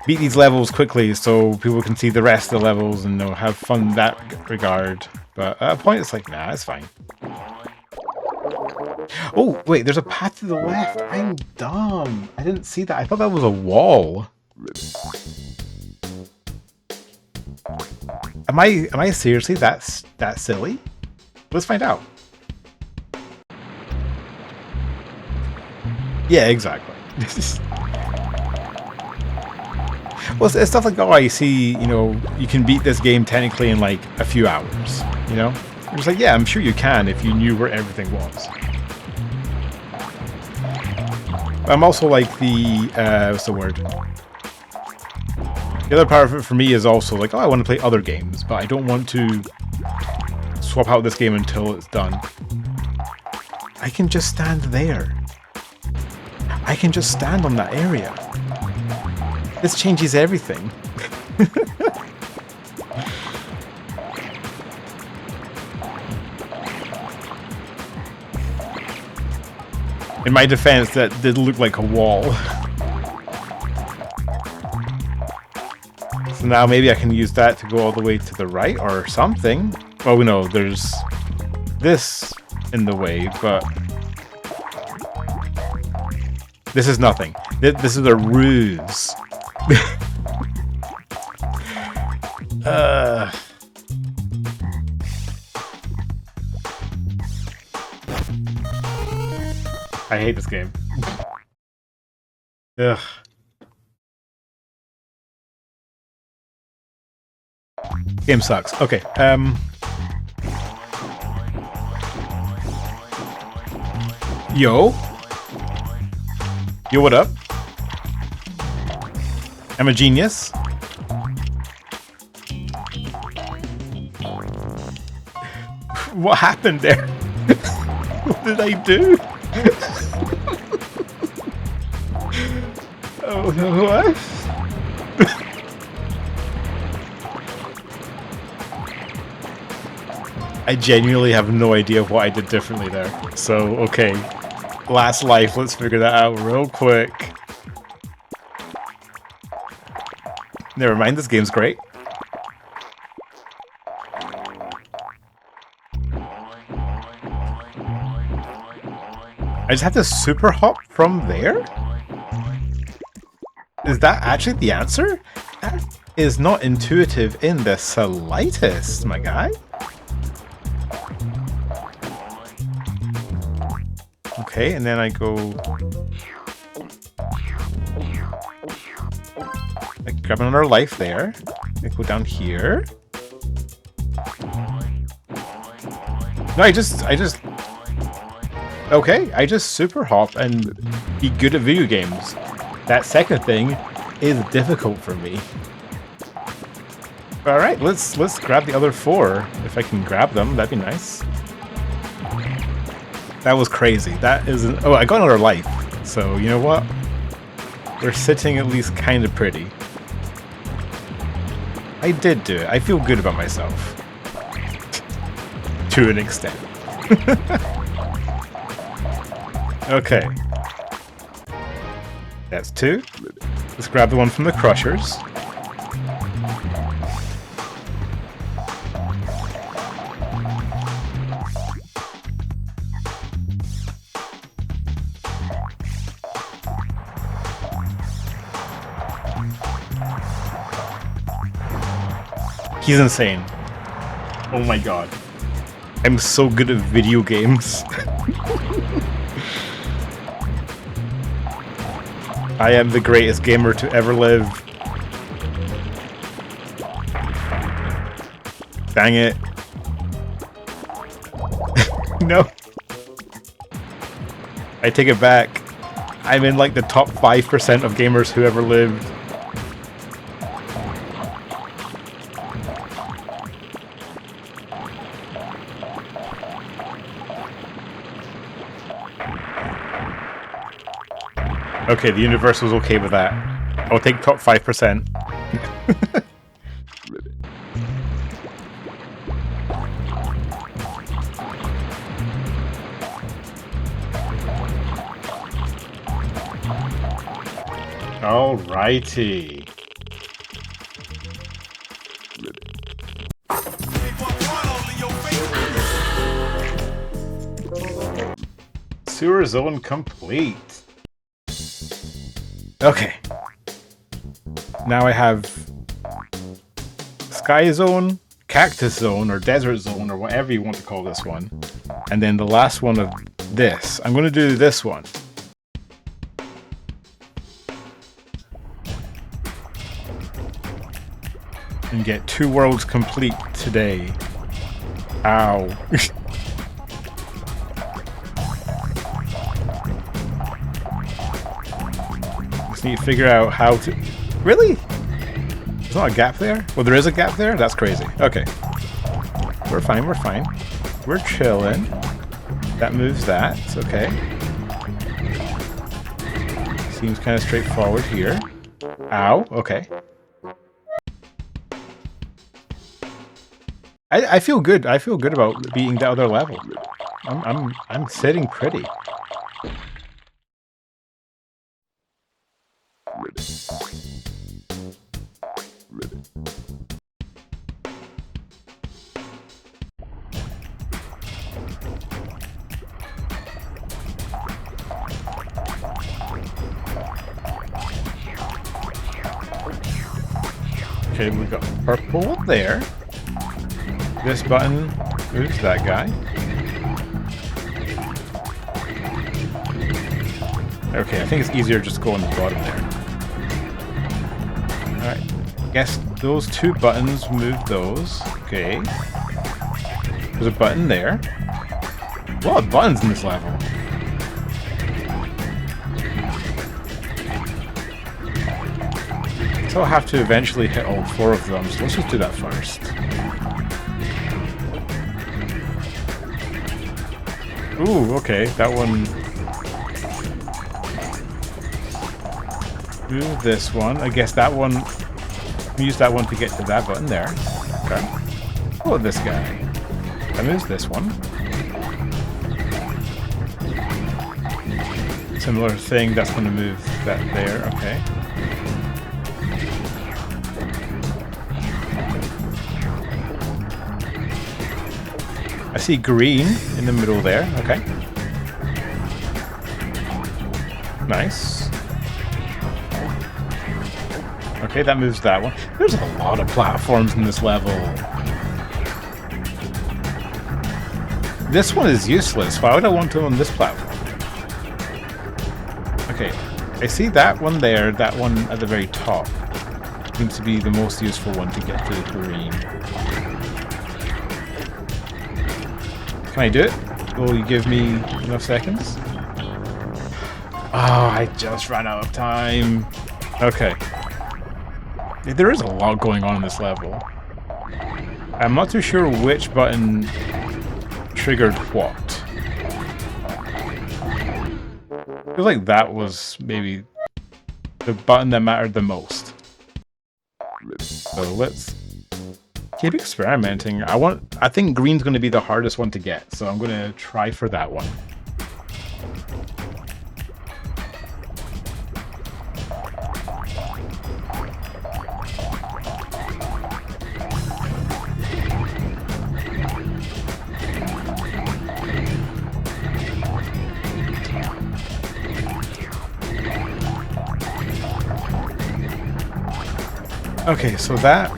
beat these levels quickly so people can see the rest of the levels and, you know, have fun in that regard. But at a point, it's like, nah, it's fine. Oh, wait, there's a path to the left. I'm dumb. I didn't see that. I thought that was a wall. Am I seriously that silly? Let's find out. Yeah, exactly. Well, it's stuff like, oh, I see, you know, you can beat this game technically in like a few hours, you know? It was like, yeah, I'm sure you can if you knew where everything was. I'm also like the, what's the word? The other part of it for me is also like, oh, I want to play other games, but I don't want to swap out this game until it's done. I can just stand there. I can just stand on that area. This changes everything. In my defense, that did look like a wall. So now maybe I can use that to go all the way to the right or something. Well, we know there's this in the way, but this is nothing. This is a ruse. I hate this game. Ugh. Game sucks. Okay. Yo, what up? I'm a genius. What happened there? What did I do? Oh What? I genuinely have no idea what I did differently there. So, okay. Last life, let's figure that out real quick. Never mind, this game's great. I just have to super hop from there? Is that actually the answer? That is not intuitive in the slightest, my guy. Okay, and then I go... I grab another life there. I go down here. No, I just... Okay, I just super hop and be good at video games. That second thing is difficult for me. Alright, let's grab the other 4. If I can grab them, that'd be nice. That was crazy. That is... Oh, I got another life. So, you know what? We're sitting at least kind of pretty. I did do it. I feel good about myself. To an extent. Okay. That's 2. Let's grab the one from the Crushers. He's insane. Oh my god. I'm so good at video games. I am the greatest gamer to ever live. Dang it. No. I take it back. I'm in like the top 5% of gamers who ever lived. Okay, the universe was okay with that. I'll take top 5%. Alrighty. Sewer zone complete. Okay. Now I have Sky Zone, Cactus Zone, or Desert Zone, or whatever you want to call this one. And then the last one of this. I'm going to do this one. And get 2 worlds complete today. Ow. Need to figure out how to... Really? There's not a gap there? Well, there is a gap there? That's crazy. Okay. We're fine, we're fine. We're chilling. That moves that. It's okay. Seems kind of straightforward here. Ow. Okay. I feel good. I feel good about beating the other level. I'm sitting pretty. Okay, we got purple there. This button moves that guy. Okay, I think it's easier just to go on the bottom there. Alright, guess those 2 buttons move those. Okay. There's a button there. A lot of buttons in this level. So I'll have to eventually hit all 4 of them, so let's just do that first. Ooh, okay, that one... Move this one. I guess that one... Use that one to get to that button there. Okay. Oh, this guy. I moves this one. Similar thing, that's going to move that there. Okay. I see green in the middle there. Okay. Nice. Okay, that moves that one. There's a lot of platforms in this level. This one is useless. Why would I want to on this platform? Okay, I see that one there, that one at the very top. Seems to be the most useful one to get to the green. Can I do it? Will you give me enough seconds? Oh, I just ran out of time. Okay. There is a lot going on in this level. I'm not too sure which button triggered what. I feel like that was maybe the button that mattered the most. So let's keep experimenting. I think green's going to be the hardest one to get, so I'm going to try for that one. Okay, so that...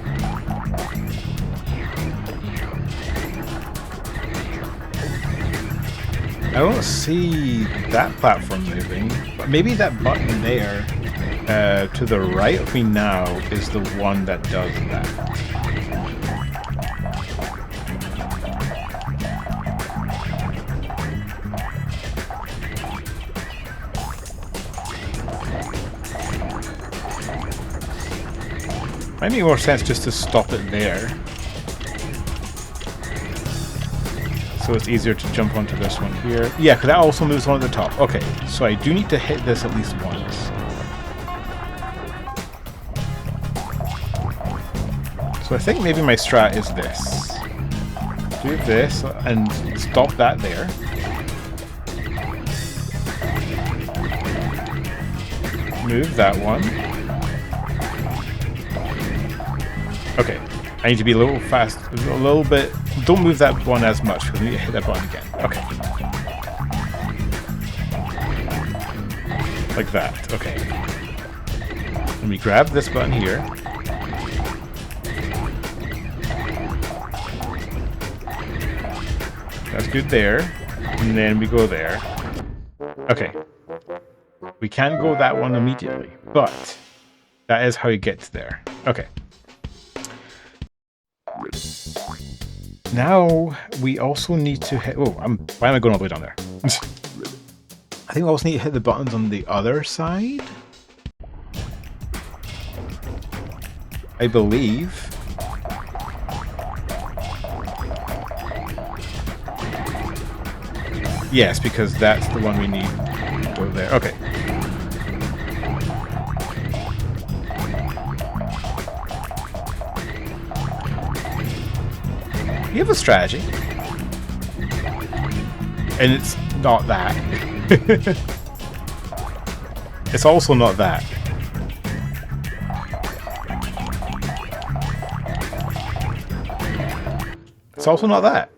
I don't see that platform moving, but maybe that button there to the right of me now is the one that does that. Might make more sense just to stop it there. So it's easier to jump onto this one here. Yeah, because that also moves on at the top. Okay, so I do need to hit this at least once. So I think maybe my strat is this. Do this and stop that there. Move that one. Okay, I need to be a little fast, a little bit. Don't move that one as much because we need to hit that button again. Okay. Like that. Okay. Let me grab this button here. That's good there. And then we go there. Okay. We can't go that one immediately, but that is how you get there. Okay. Now we also need to hit... Oh, why am I going all the way down there? I think we also need to hit the buttons on the other side. I believe. Yes, because that's the one we need to go there. Okay. You have a strategy. And it's not that. It's also not that. It's also not that.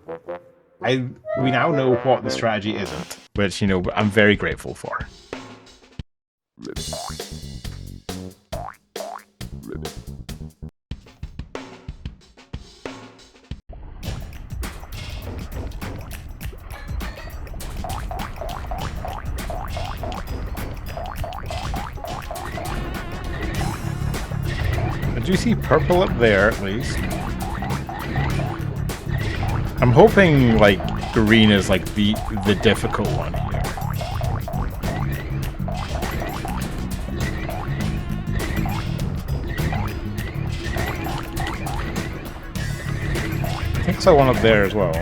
We now know what the strategy isn't, which, you know, I'm very grateful for. I do see purple up there, at least. I'm hoping, like, green is, like, the difficult one here. I think I saw one up there as well.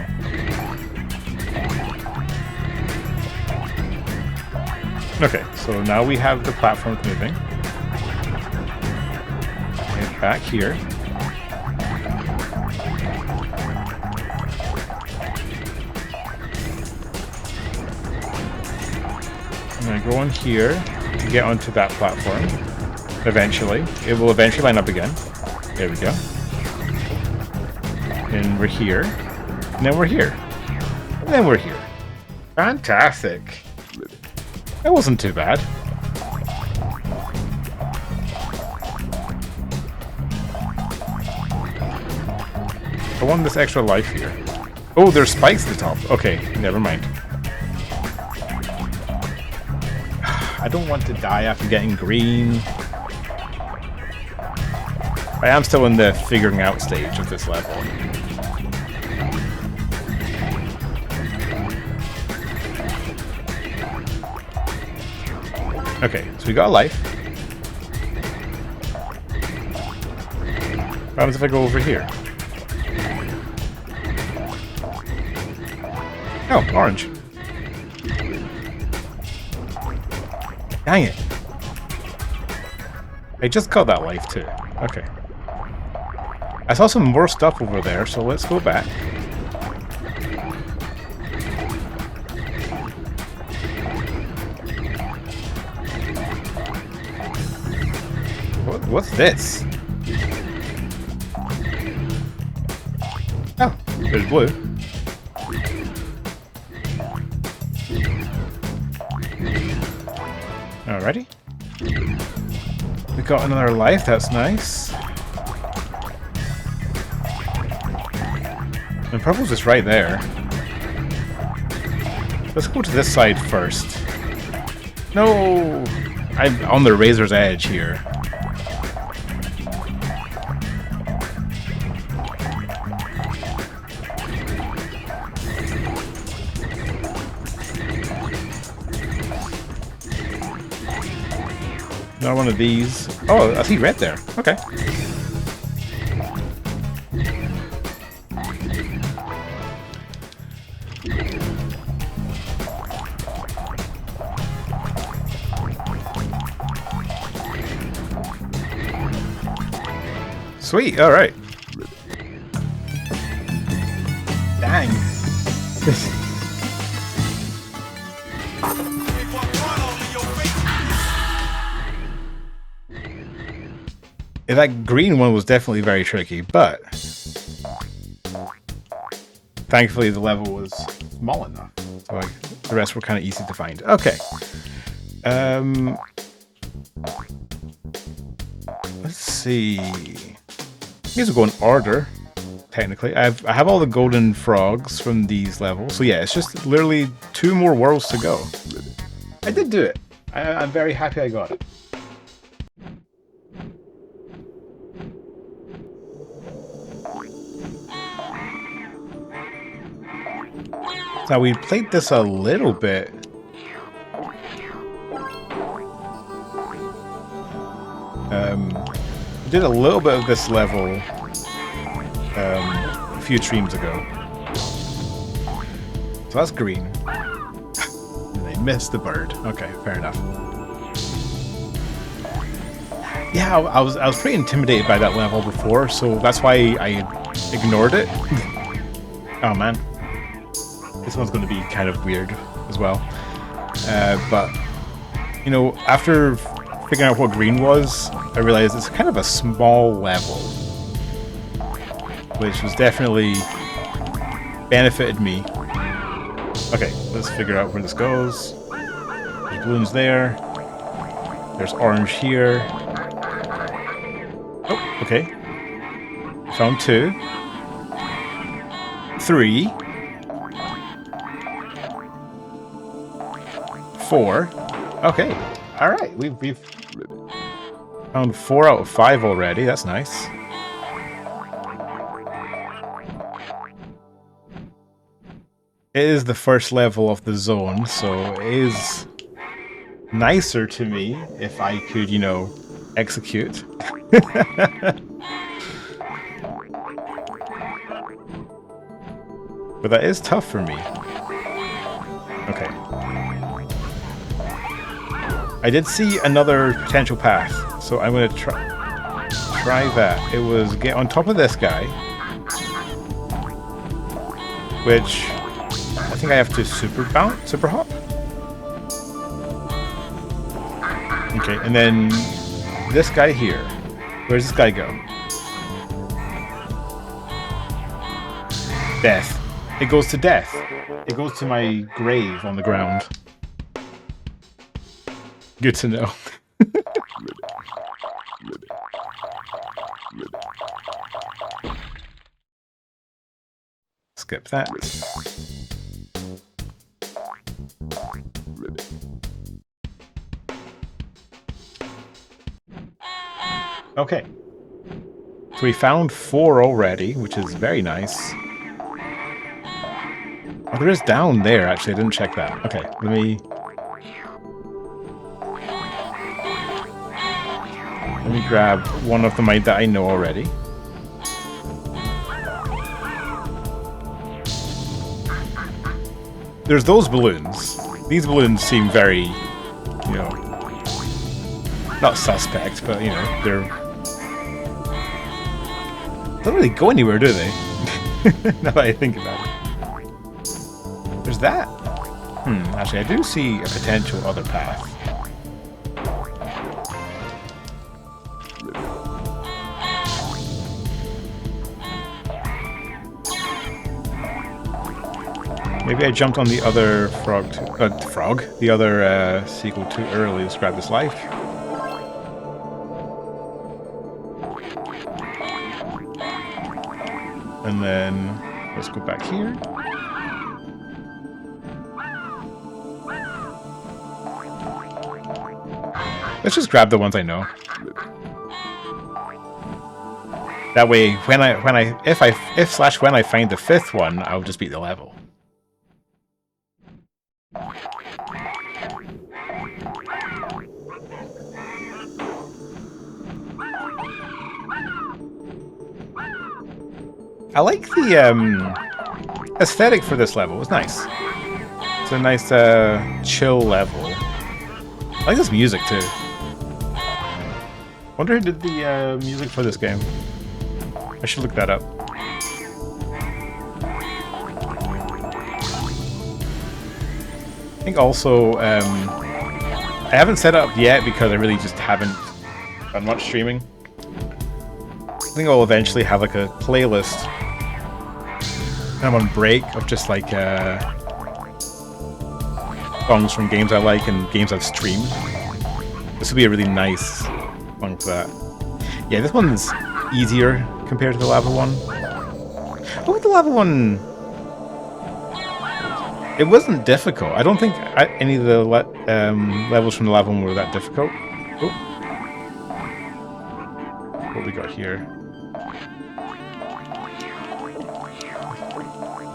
Okay, so now we have the platforms moving. back here. I'm going to go on here to get onto that platform. Eventually. It will eventually line up again. There we go. And we're here. And then we're here. And then we're here. Fantastic. That wasn't too bad. I want this extra life here. Oh, there's spikes at the top. Okay, never mind. I don't want to die after getting green. I am still in the figuring out stage of this level. Okay, so we got a life. What happens if I go over here? Oh, orange. Dang it. I just got that life too. Okay. I saw some more stuff over there, so let's go back. What's this? Oh, there's blue. Alrighty. We got another life, that's nice. And purple's just right there. Let's go to this side first. No! I'm on the razor's edge here. Not one of these. Oh, I see red there. Okay. Sweet, alright. Dang. That green one was definitely very tricky, but thankfully the level was small enough, so the rest were kind of easy to find. Okay. Let's see. These will go in order, technically. I have all the golden frogs from these levels, so yeah, it's just literally 2 more worlds to go. I did do it. I'm very happy I got it. Now, we played this a little bit. We did a little bit of this level a few streams ago. So that's green. They missed the bird. Okay, fair enough. Yeah, I was pretty intimidated by that level before, so that's why I ignored it. Oh man. This one's going to be kind of weird as well. But, you know, after figuring out what green was, I realized it's kind of a small level. Which was definitely benefited me. Okay, let's figure out where this goes. There's balloons there. There's orange here. Oh, okay. Found 2. 3. 4. Okay. Alright, we've found 4 out of 5 already. That's nice. It is the first level of the zone, so it is nicer to me if I could, you know, execute. But that is tough for me. Okay. I did see another potential path, so I'm going to try try that. It was get on top of this guy, which I think I have to super hop. Okay, and then this guy here. Where's this guy go? Death. It goes to death. It goes to my grave on the ground. Good to know. Skip that. Okay. So we found 4 already, which is very nice. Oh, there is down there, actually. I didn't check that. Okay, let me grab one of them that I know already. There's those balloons. These balloons seem very, you know, not suspect, but, you know, they don't really go anywhere, do they? Now that I think about it. There's that. Actually, I do see a potential other path. Maybe I jumped on the other the other sequel too early. Let's grab this life. And then let's go back here. Let's just grab the ones I know. That way, when I find the 5th one, I'll just beat the level. I like the aesthetic for this level. It's nice. It's a nice chill level. I like this music too. Wonder who did the music for this game. I should look that up. I think also I haven't set it up yet because I really just haven't done much streaming. I think I'll eventually have like a playlist kind of on break of just like songs from games I like and games I've streamed. This would be a really nice one for that. Yeah, this one's easier compared to the lava one. But with the lava one, it wasn't difficult. I don't think any of the levels from the lava one were that difficult. Oh. What we got here?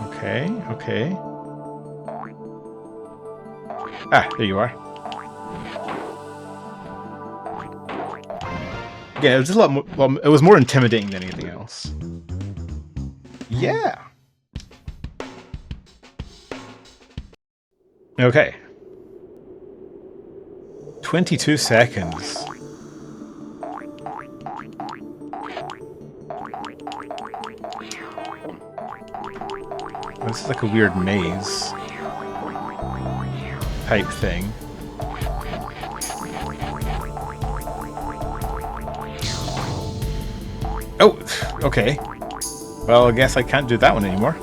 Okay, okay. Ah, there you are. Yeah, it was just a lot more. Well, it was more intimidating than anything else. Yeah. Okay. 22 seconds. This is like a weird maze type thing. Oh, okay. Well, I guess I can't do that one anymore.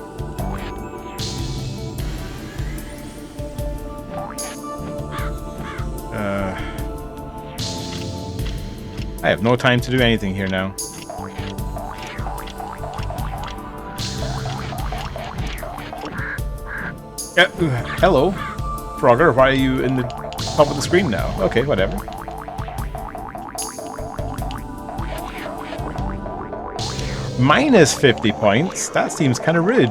I have no time to do anything here now. Hello, Frogger. Why are you in the top of the screen now? Okay, whatever. Minus 50 points? That seems kind of rude.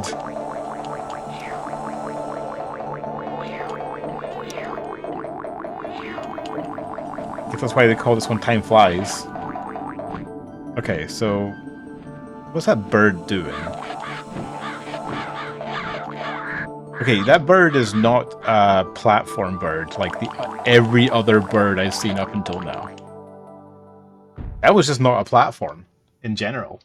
I guess that's why they call this one Time Flies. Okay, so what's that bird doing? Okay, that bird is not a platform bird like every other bird I've seen up until now. That was just not a platform in general.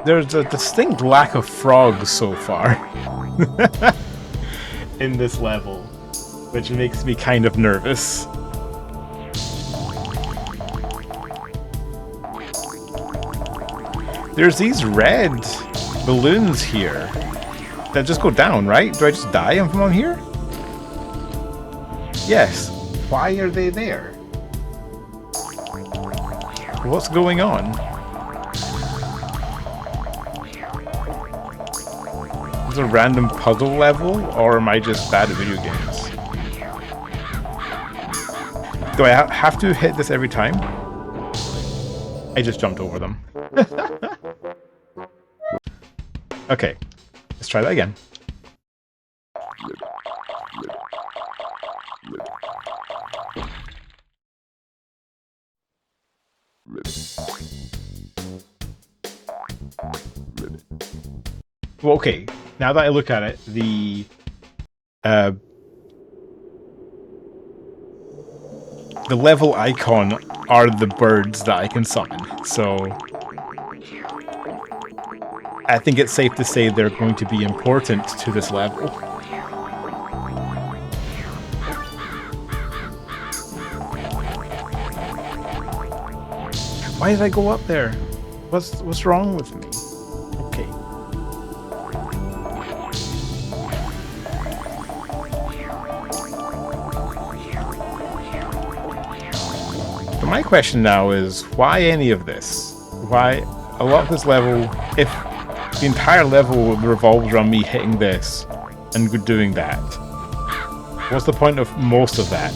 There's a distinct lack of frogs so far in this level, which makes me kind of nervous. There's these red balloons here that just go down, right? Do I just die if I'm on here? Yes. Why are they there? What's going on? Is it a random puzzle level, or am I just bad at video games? Do I have to hit this every time? I just jumped over them. Okay, let's try that again. Well, okay, now that I look at it, the level icon are the birds that I can summon, so I think it's safe to say they're going to be important to this level. Why did I go up there? What's wrong with me? Okay. But my question now is, why any of this? Why a lot of this level, if the entire level revolves around me hitting this and doing that, what's the point of most of that?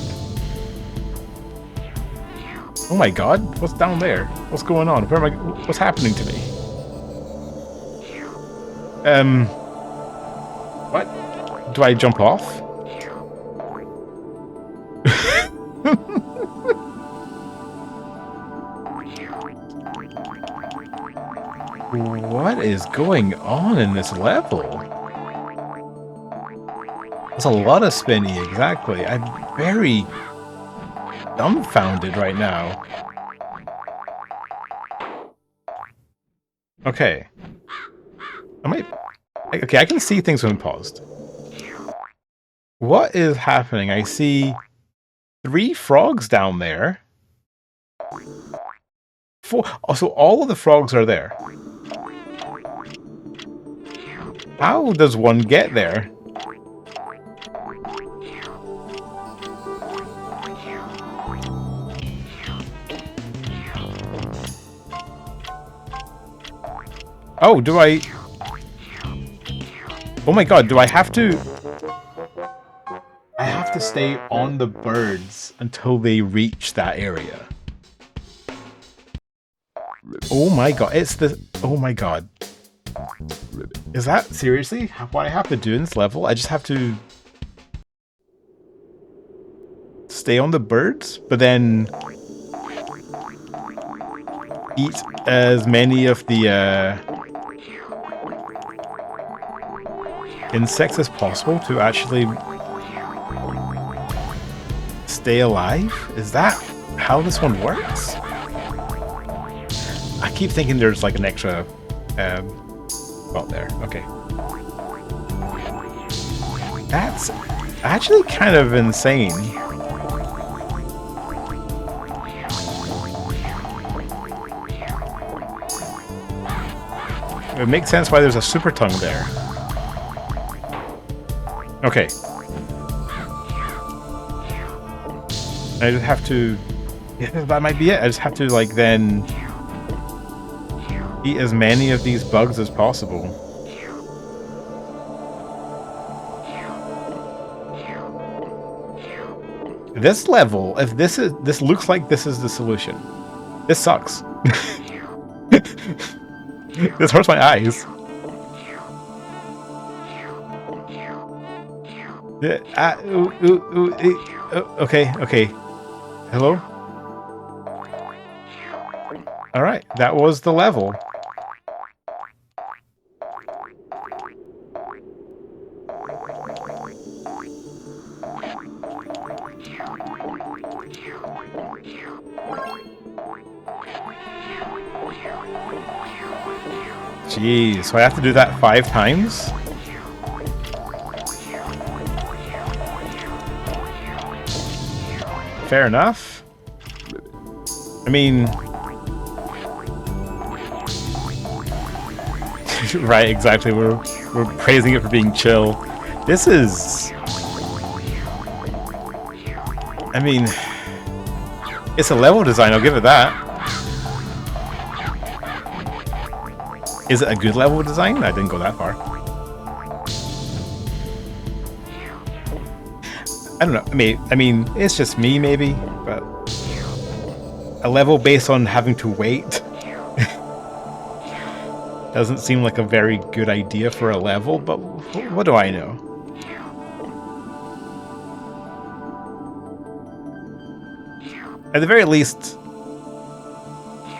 Oh my god, what's down there? What's going on? Where am I? What's happening to me? What? Do I jump off? What is going on in this level? There's a lot of spinny, exactly. I'm very dumbfounded right now. Okay. Okay, I can see things when paused. What is happening? I see 3 frogs down there. 4. Oh, so all of the frogs are there. How does one get there? Oh, do I... Oh my god, do I have to... I have to stay on the birds until they reach that area. Oh my god, it's the... Oh my god. Is that seriously what I have to do in this level? I just have to... stay on the birds, but then... eat as many of the, insects as possible to actually stay alive? Is that how this one works? I keep thinking there's like an extra well, there, okay. That's actually kind of insane. It makes sense why there's a super tongue there. Okay. I just have to... Yeah, that might be it. I just have to, like, then... eat as many of these bugs as possible. This level, if this is... this looks like this is the solution. This sucks. This hurts my eyes. Okay, okay. Hello? Alright, that was the level. Jeez, so I have to do that 5 times? Fair enough. I mean... right, exactly. We're praising it for being chill. This is... I mean... It's a level design, I'll give it that. Is it a good level design? I didn't go that far. I don't know. I mean, it's just me, maybe, but a level based on having to wait doesn't seem like a very good idea for a level, but what do I know? At the very least,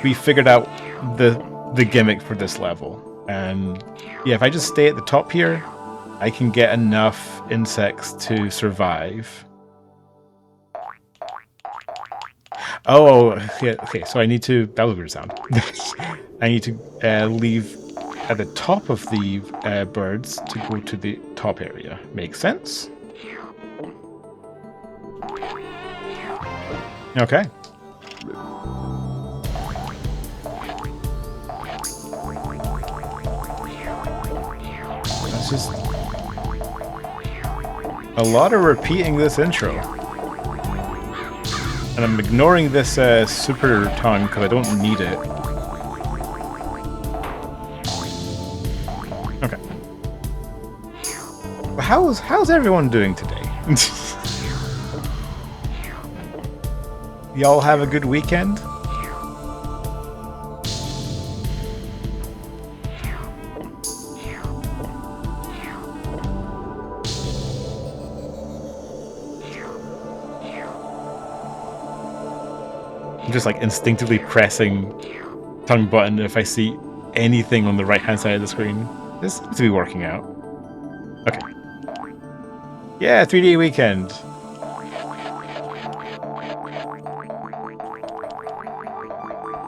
we figured out the gimmick for this level. And yeah, if I just stay at the top here, I can get enough insects to survive. Oh, yeah, okay, so I need to... That was a weird sound. I need to leave at the top of the birds to go to the top area. Makes sense? Okay. That's just... a lot of repeating this intro. And I'm ignoring this super tongue because I don't need it. Okay. Well, how's everyone doing today? Y'all have a good weekend? I'm just like instinctively pressing tongue button if I see anything on the right hand side of the screen. This seems to be working out. Okay. Yeah, 3D weekend.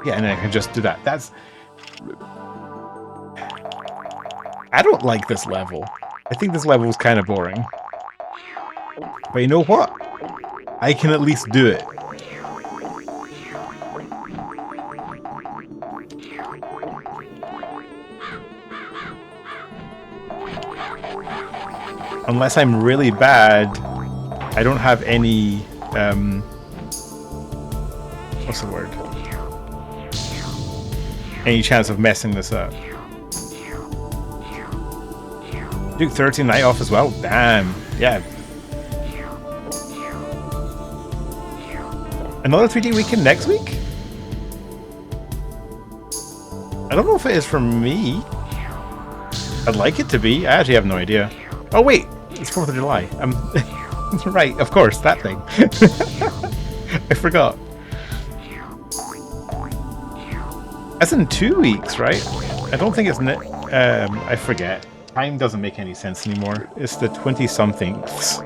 Yeah, and I can just do that. That's... I don't like this level. I think this level is kind of boring. But you know what? I can at least do it. Unless I'm really bad, I don't have any, what's the word? Any chance of messing this up. Duke 13 night off as well? Damn, yeah. Another 3D weekend next week? I don't know if it is for me. I'd like it to be. I actually have no idea. Oh wait, it's 4th of July. Right, of course, that thing. I forgot. That's in 2 weeks, right? I don't think it's... I forget. Time doesn't make any sense anymore. It's the 20-somethings.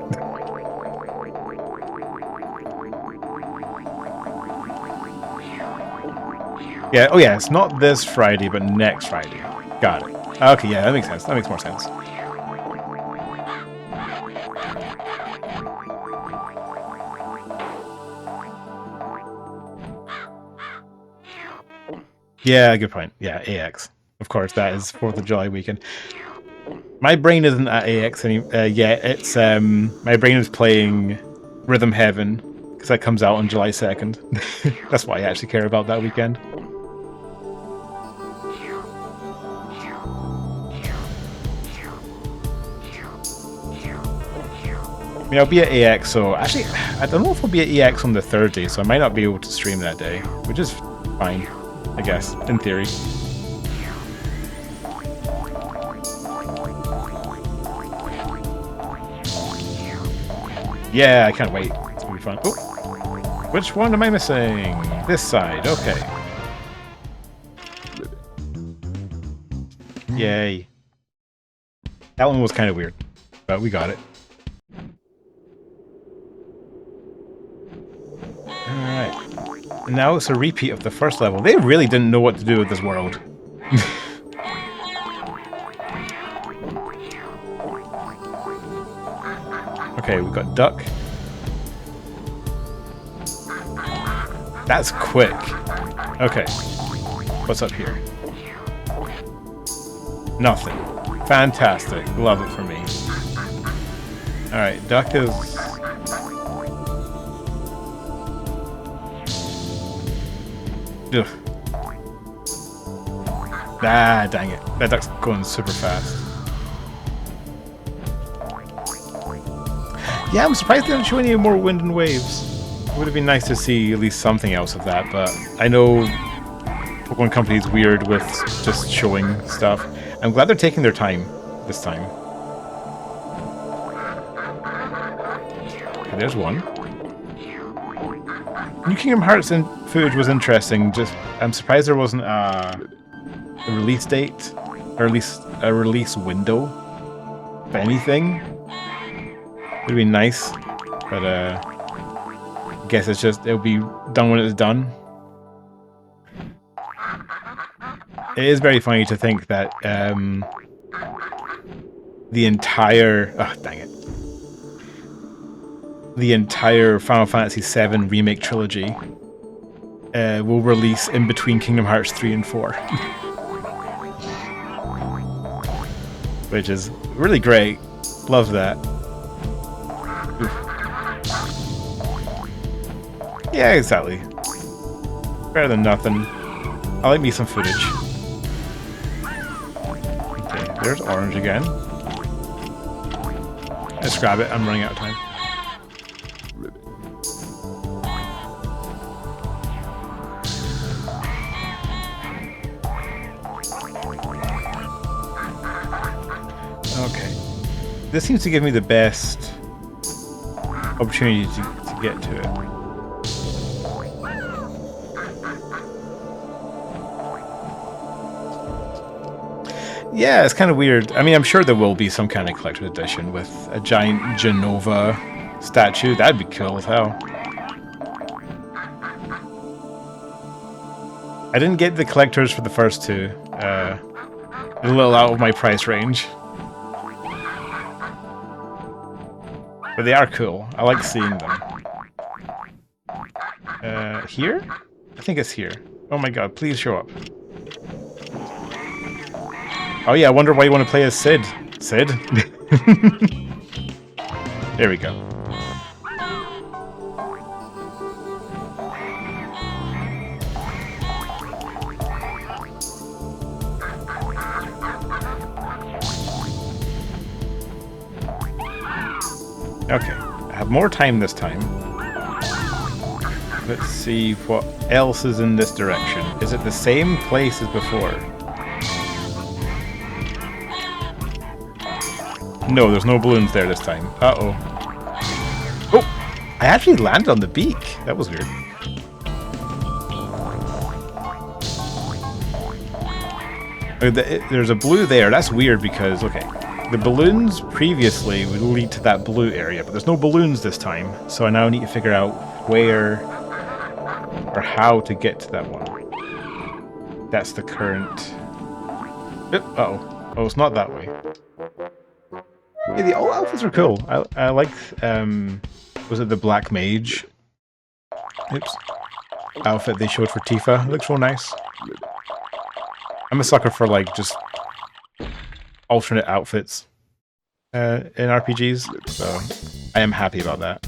Yeah, oh yeah, it's not this Friday, but next Friday. Got it. Okay, yeah, that makes sense. That makes more sense. Yeah, good point. Yeah, AX. Of course, that is 4th of July weekend. My brain isn't at AX yet. It's my brain is playing Rhythm Heaven because that comes out on July 2nd. That's why I actually care about that weekend. I mean, I'll be at AX, so actually, I don't know if I'll be at EX on the Thursday, so I might not be able to stream that day, which is fine, I guess, in theory. Yeah, I can't wait. It's gonna be fun. Oh, which one am I missing? This side, okay. Yay. That one was kind of weird, but we got it. Alright. Now it's a repeat of the first level. They really didn't know what to do with this world. Okay, we've got duck. That's quick. Okay. What's up here? Nothing. Fantastic. Love it for me. Alright, duck is... Ugh. Ah, dang it. That duck's going super fast. Yeah, I'm surprised they didn't show any more wind and waves. It would have been nice to see at least something else of that, but I know Pokemon Company's weird with just showing stuff. I'm glad they're taking their time this time. Okay, there's one. New Kingdom Hearts footage was interesting. Just I'm surprised there wasn't a release date, or at least a release window. If anything, it'd be nice, but I guess it'll be done when it's done. It is very funny to think that the entire the entire Final Fantasy VII Remake trilogy will release in between Kingdom Hearts 3 and 4. Which is really great. Love that. Oof. Yeah, exactly. Better than nothing. I like me some footage. Okay, there's orange again. Let's grab it. I'm running out of time. Okay. This seems to give me the best opportunity to get to it. Yeah, it's kind of weird. I mean, I'm sure there will be some kind of collector's edition with a giant Genova statue. That'd be cool as hell. I didn't get the collectors for the first two. A little out of my price range. But they are cool. I like seeing them. Here? I think it's here. Oh my god, please show up. Oh yeah, I wonder why you want to play as Sid. Sid? There we go. Okay, I have more time this time. Let's see what else is in this direction. Is it the same place as before? No, there's no balloons there this time. Uh-oh. Oh! I actually landed on the beak. That was weird. There's a blue there. That's weird because, okay, the balloons previously would lead to that blue area, but there's no balloons this time. So I now need to figure out where or how to get to that one. That's the current... Uh-oh. Oh, it's not that way. Yeah, the old outfits are cool. I like, was it the Black Mage? Oops. Outfit they showed for Tifa. It looks real nice. I'm a sucker for, like, just alternate outfits in RPGs, so I am happy about that.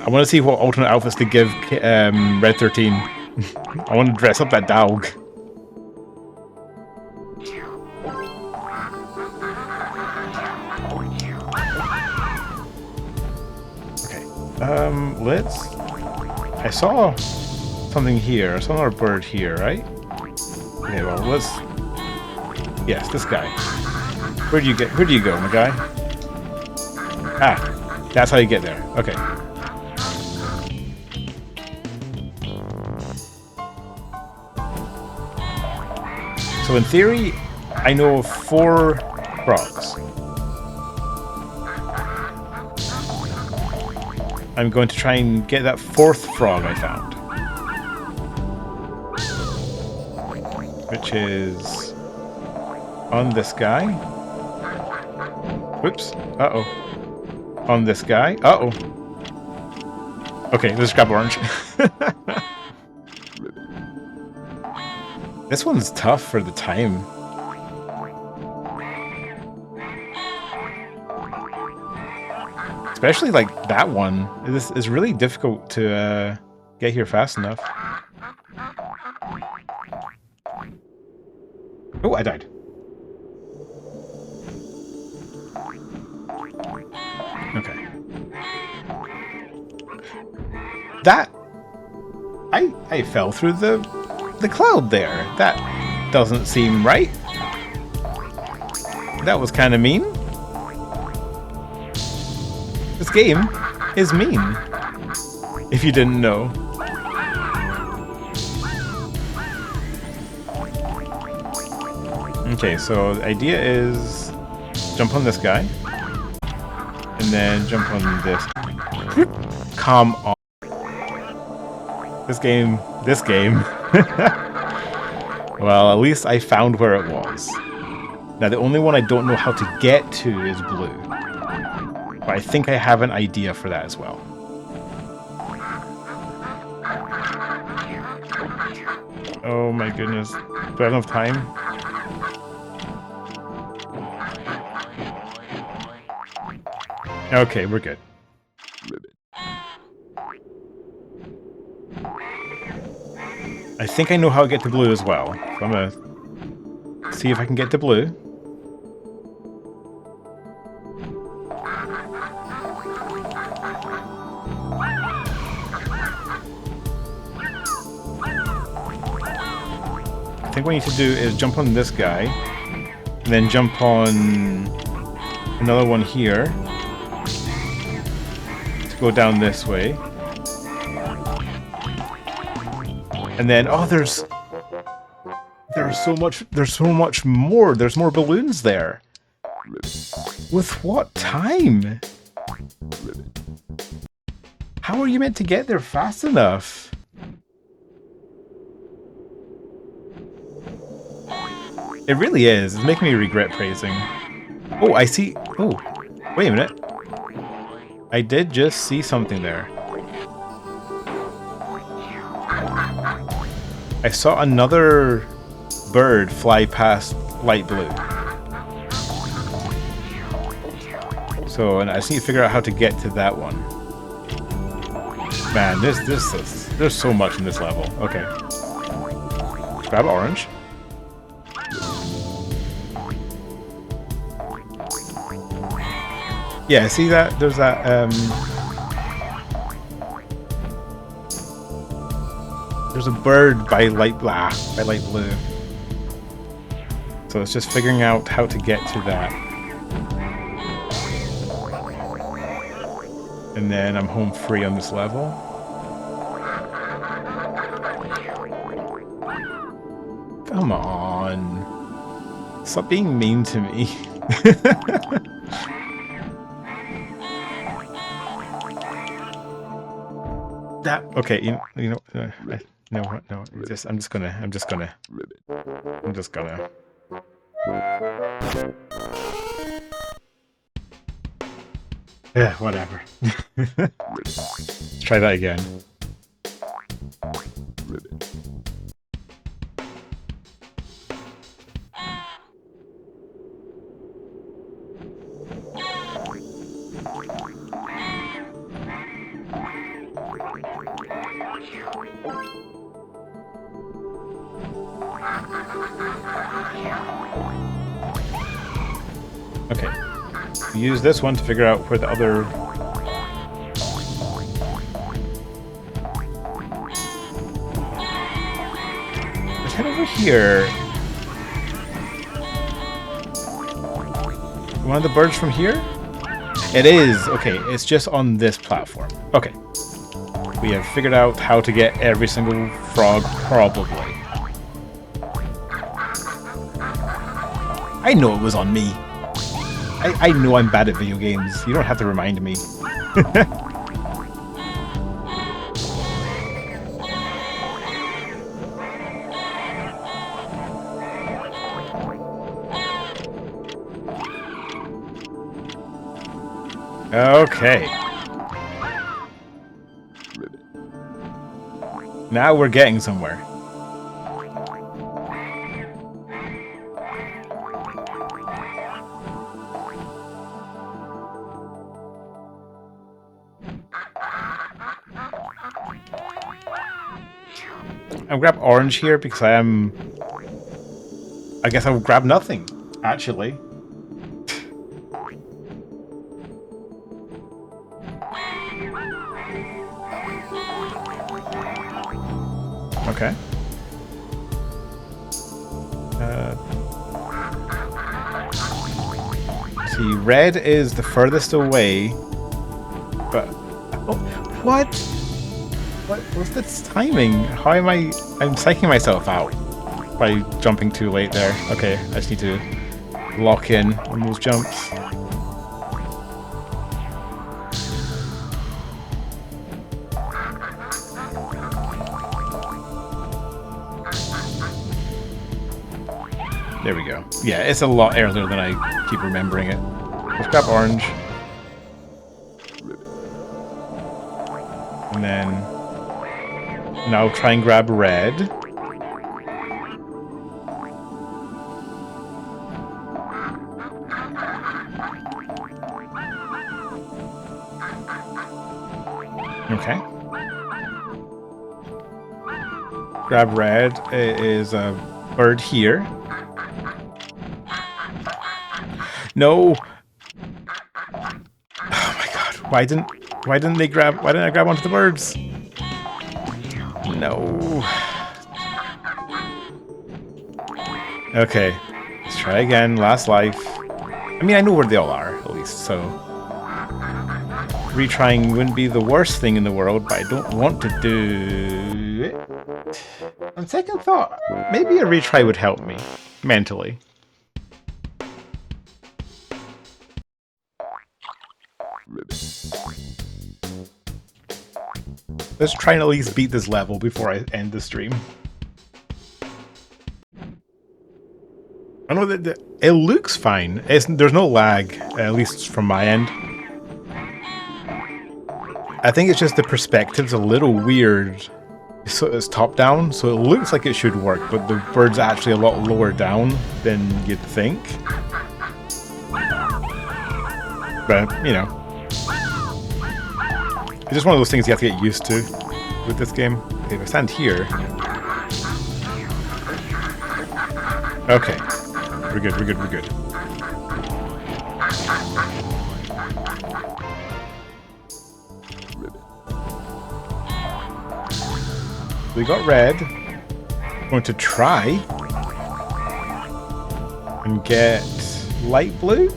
I want to see what alternate outfits they give Red 13. I want to dress up that dog. Okay. Let's... I saw something here. I saw another bird here, right? Okay, well, let's... Yes, this guy. Where do you go, my guy? Ah, that's how you get there. Okay. So in theory, I know of 4 frogs. I'm going to try and get that 4th frog I found. Which is on this guy. Whoops. Uh-oh. On this guy. Uh-oh. Okay, let's grab orange. This one's tough for the time. Especially like that one. This is really difficult to get here fast enough. Oh, I died. Okay. That I fell through the cloud there. That doesn't seem right. That was kind of mean. This game is mean. If you didn't know. Okay, so the idea is jump on this guy. And then jump on this. Come on. This game. Well, at least I found where it was. Now, the only one I don't know how to get to is blue. But I think I have an idea for that as well. Oh my goodness. Do I have enough time? Okay, we're good. I think I know how to get to blue as well. So I'm gonna see if I can get to blue. I think what I need to do is jump on this guy, and then jump on another one here to go down this way. And then, oh, there's so much more. There's more balloons there. With what time? How are you meant to get there fast enough? It really is. It's making me regret praising. Oh, I see. Oh, wait a minute. I did just see something there. I saw another bird fly past light blue. So, and I just need to figure out how to get to that one. Man, there's so much in this level. Okay. Grab orange. Yeah, see that? There's that, there's a bird by light blue. So it's just figuring out how to get to that. And then I'm home free on this level. Come on. Stop being mean to me. That okay, you know no, I'm just gonna yeah, whatever. Let's try that again. Okay. Use this one to figure out where the other... Let's head over here. One of the birds from here? It is! Okay, it's just on this platform. Okay. We have figured out how to get every single frog, probably. I know it was on me. I know I'm bad at video games. You don't have to remind me. Okay. Now we're getting somewhere. I'll grab orange here because I guess I'll grab nothing, actually. Okay. See, red is the furthest away, but what? What's this timing? How am I'm psyching myself out by jumping too late there. Okay, I just need to lock in on those jumps. There we go. Yeah, it's a lot earlier than I keep remembering it. Let's grab orange. And then now try and grab red. Okay. Grab red. It is a bird here. No. Oh my god. Why didn't I grab onto the birds? No. Okay. Let's try again. Last life. I mean, I know where they all are, at least, so retrying wouldn't be the worst thing in the world, but I don't want to do it. On second thought, maybe a retry would help me mentally. Let's try and at least beat this level before I end the stream. I know that it looks fine. There's no lag, at least from my end. I think it's just the perspective's a little weird. So it's top down, so it looks like it should work, but the bird's actually a lot lower down than you'd think. But, you know. It's just one of those things you have to get used to with this game. Okay, if I stand here... Okay. We're good, we're good, we're good. We got red. I'm going to try and get light blue.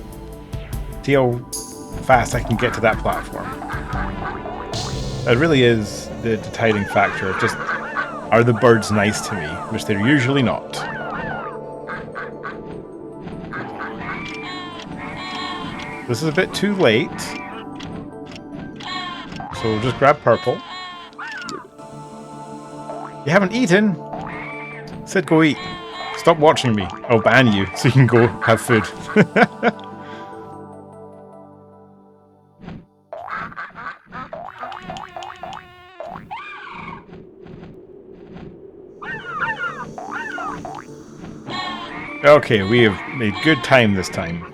See how fast I can get to that platform. That really is the deciding factor of just, are the birds nice to me? Which they're usually not. This is a bit too late. So we'll just grab purple. You haven't eaten? Said go eat. Stop watching me. I'll ban you so you can go have food. Okay, we have made good time this time.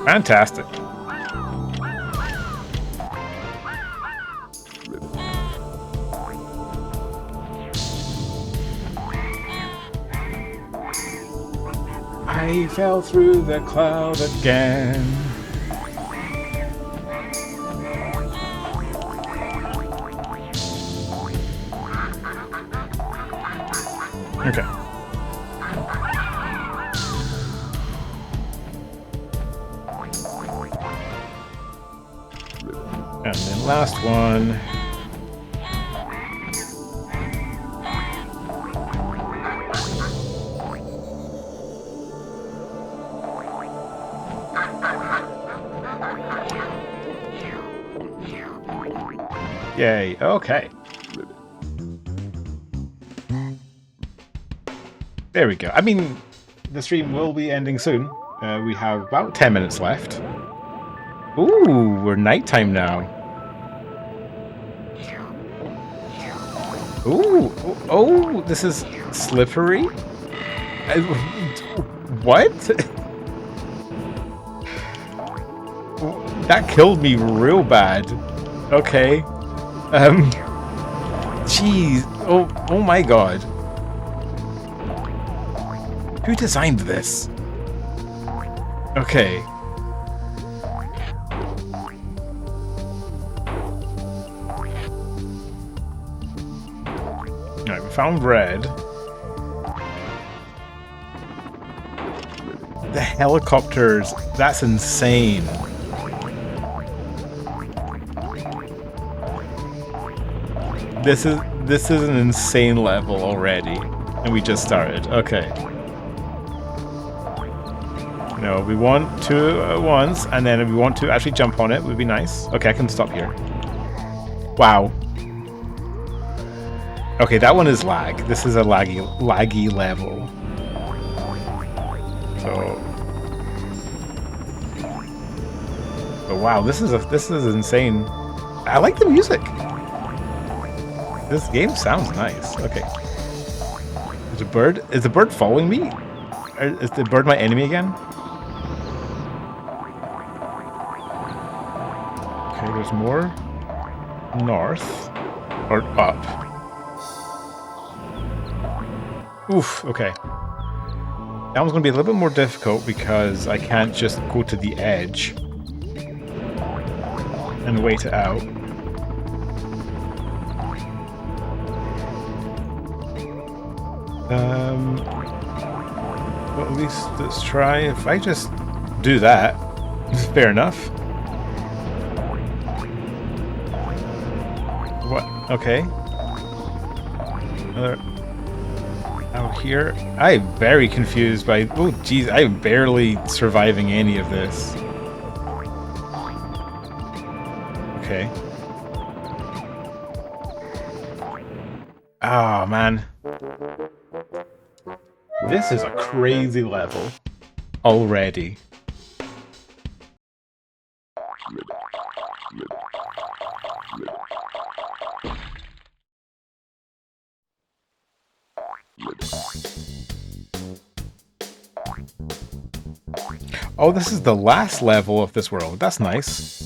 Fantastic. I fell through the cloud again. Okay. And then last one. Yay. Okay. There we go. I mean, the stream will be ending soon. We have about 10 minutes left. Ooh, we're nighttime now. Ooh, oh, this is slippery. What? That killed me real bad. Okay. Jeez. Oh my god. Who designed this? Okay. Alright, we found red. The helicopters, that's insane. This is an insane level already. And we just started. Okay. No, we want to at once, and then if we want to actually jump on it, would be nice. Okay, I can stop here. Wow. Okay, that one is lag. This is a laggy level. So, but wow, this is insane. I like the music. This game sounds nice. Okay. Is the bird following me? Is the bird my enemy again? Okay, there's more north or up. Oof, okay. That one's going to be a little bit more difficult because I can't just go to the edge and wait it out. Well, at least let's try. If I just do that, fair enough. What? Okay. Another out here. I'm very confused by. Oh, geez, I'm barely surviving any of this. Okay. Oh man. This is a crazy level already. Oh, this is the last level of this world. That's nice.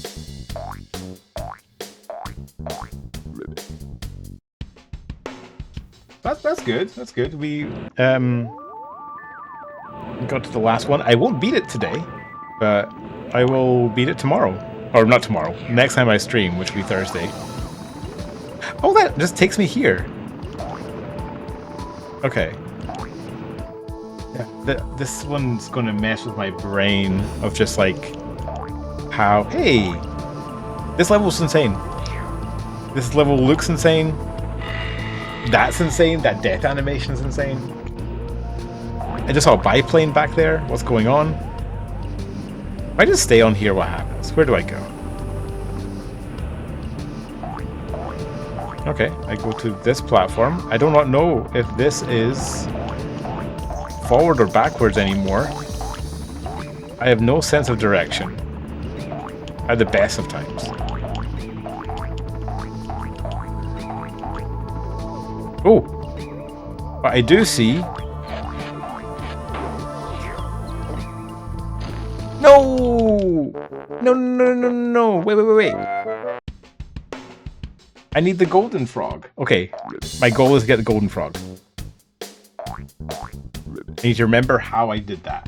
That's good. That's good. We got to the last one. I won't beat it today, but I will beat it tomorrow. Or not tomorrow. Next time I stream, which will be Thursday. Oh, that just takes me here. Okay. Yeah, this one's going to mess with my brain of just like how... Hey! This level's insane. This level looks insane. That's insane. That death animation's insane. I just saw a biplane back there. What's going on? If I just stay on here, what happens? Where do I go? Okay, I go to this platform. I do not know if this is forward or backwards anymore. I have no sense of direction at the best of times. Oh, but I do see. No! No, no, no, no! Wait. I need the golden frog. Okay, my goal is to get the golden frog. I need to remember how I did that.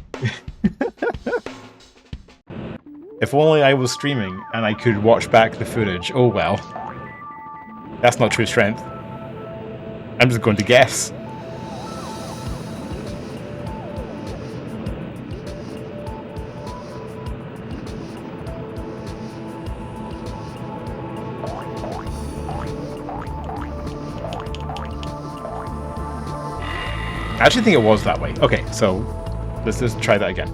If only I was streaming and I could watch back the footage. Oh well. That's not true strength. I'm just going to guess. I actually think it was that way. Okay, so let's just try that again.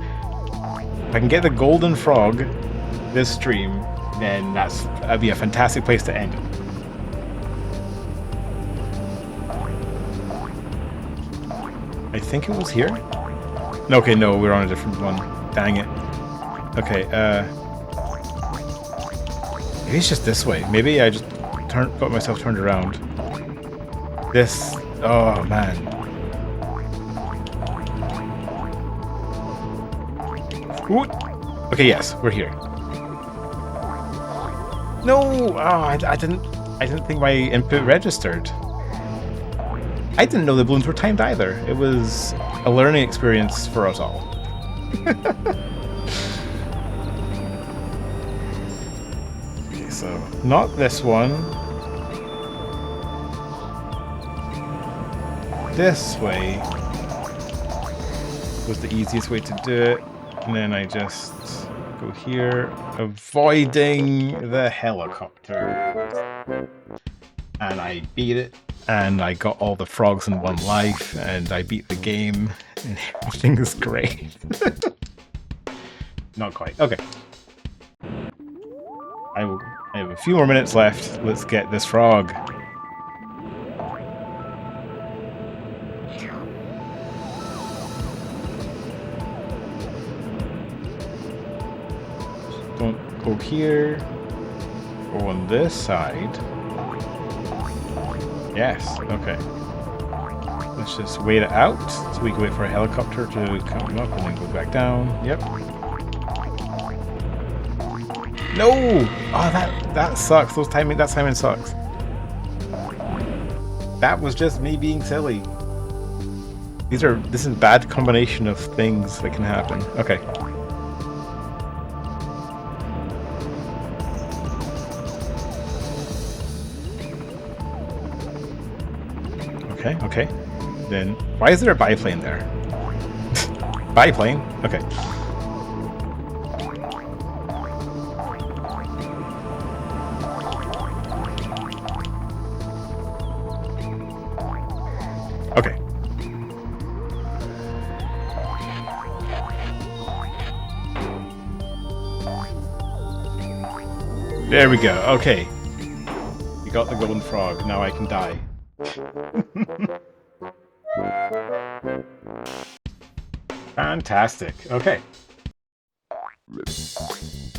If I can get the golden frog this stream, then that'd be a fantastic place to end it. I think it was here. Okay, no, we're on a different one. Dang it. Okay, maybe it's just this way. Maybe I just got myself turned around. This... Oh, man. Ooh. Okay, yes, we're here. No! Oh, I didn't think my input registered. I didn't know the balloons were timed either. It was a learning experience for us all. Okay, so not this one. This way was the easiest way to do it. And then I just go here, avoiding the helicopter. And I beat it. And I got all the frogs in one life, and I beat the game, and everything is great. Not quite. Okay. I have a few more minutes left. Let's get this frog. Don't go here. Go on this side. Yes, okay. Let's just wait it out so we can wait for a helicopter to come up and then go back down. Yep. No! Oh, that sucks. That timing sucks. That was just me being silly. This is a bad combination of things that can happen. Okay. Okay. Then why is there a biplane there? Biplane? Okay. Okay. There we go. Okay. We got the golden frog. Now I can die. Fantastic. Okay.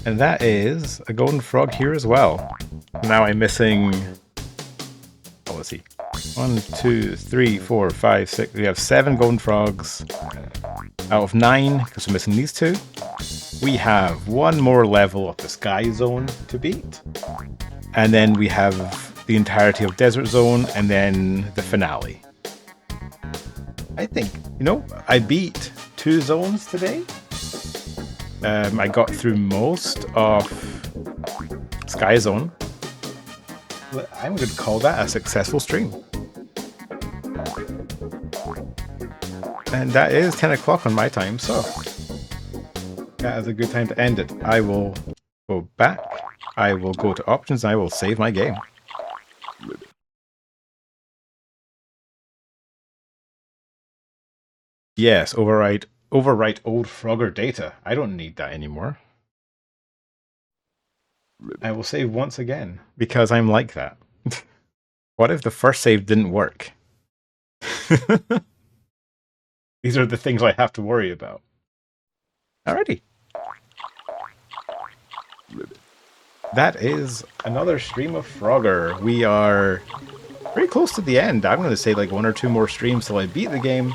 And that is a golden frog here as well. Now I'm missing... Oh, let's see. 1, 2, 3, 4, 5, 6. We have 7 golden frogs out of 9 because we're missing these 2. We have 1 more level of the Sky Zone to beat. And then we have the entirety of Desert Zone and then the finale. I think, I beat 2 zones today. I got through most of Sky Zone. I'm going to call that a successful stream. And that is 10 o'clock on my time, so that is a good time to end it. I will go back. I will go to options. I will save my game. Yes, overwrite old Frogger data. I don't need that anymore. I will save once again, because I'm like that. What if the first save didn't work? These are the things I have to worry about. Alrighty. That is another stream of Frogger. We are very close to the end. I'm going to say like 1 or 2 more streams till I beat the game.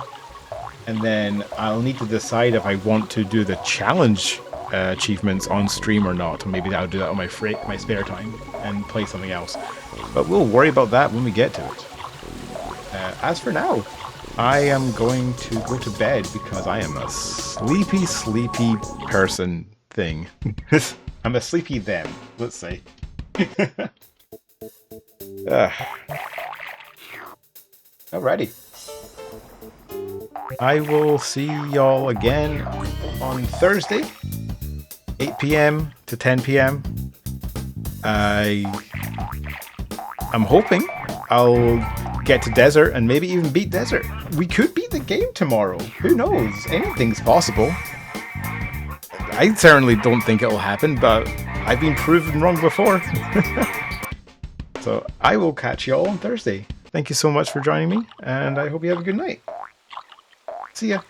And then I'll need to decide if I want to do the challenge achievements on stream or not. Maybe I'll do that on my spare time and play something else. But we'll worry about that when we get to it. As for now, I am going to go to bed because I am a sleepy person thing. I'm a sleepy them, let's say. Alrighty. I will see y'all again on Thursday, 8 p.m. to 10 p.m. I'm hoping I'll get to Desert and maybe even beat Desert. We could beat the game tomorrow. Who knows? Anything's possible. I certainly don't think it'll happen, but I've been proven wrong before. So I will catch y'all on Thursday. Thank you so much for joining me, and I hope you have a good night. See ya.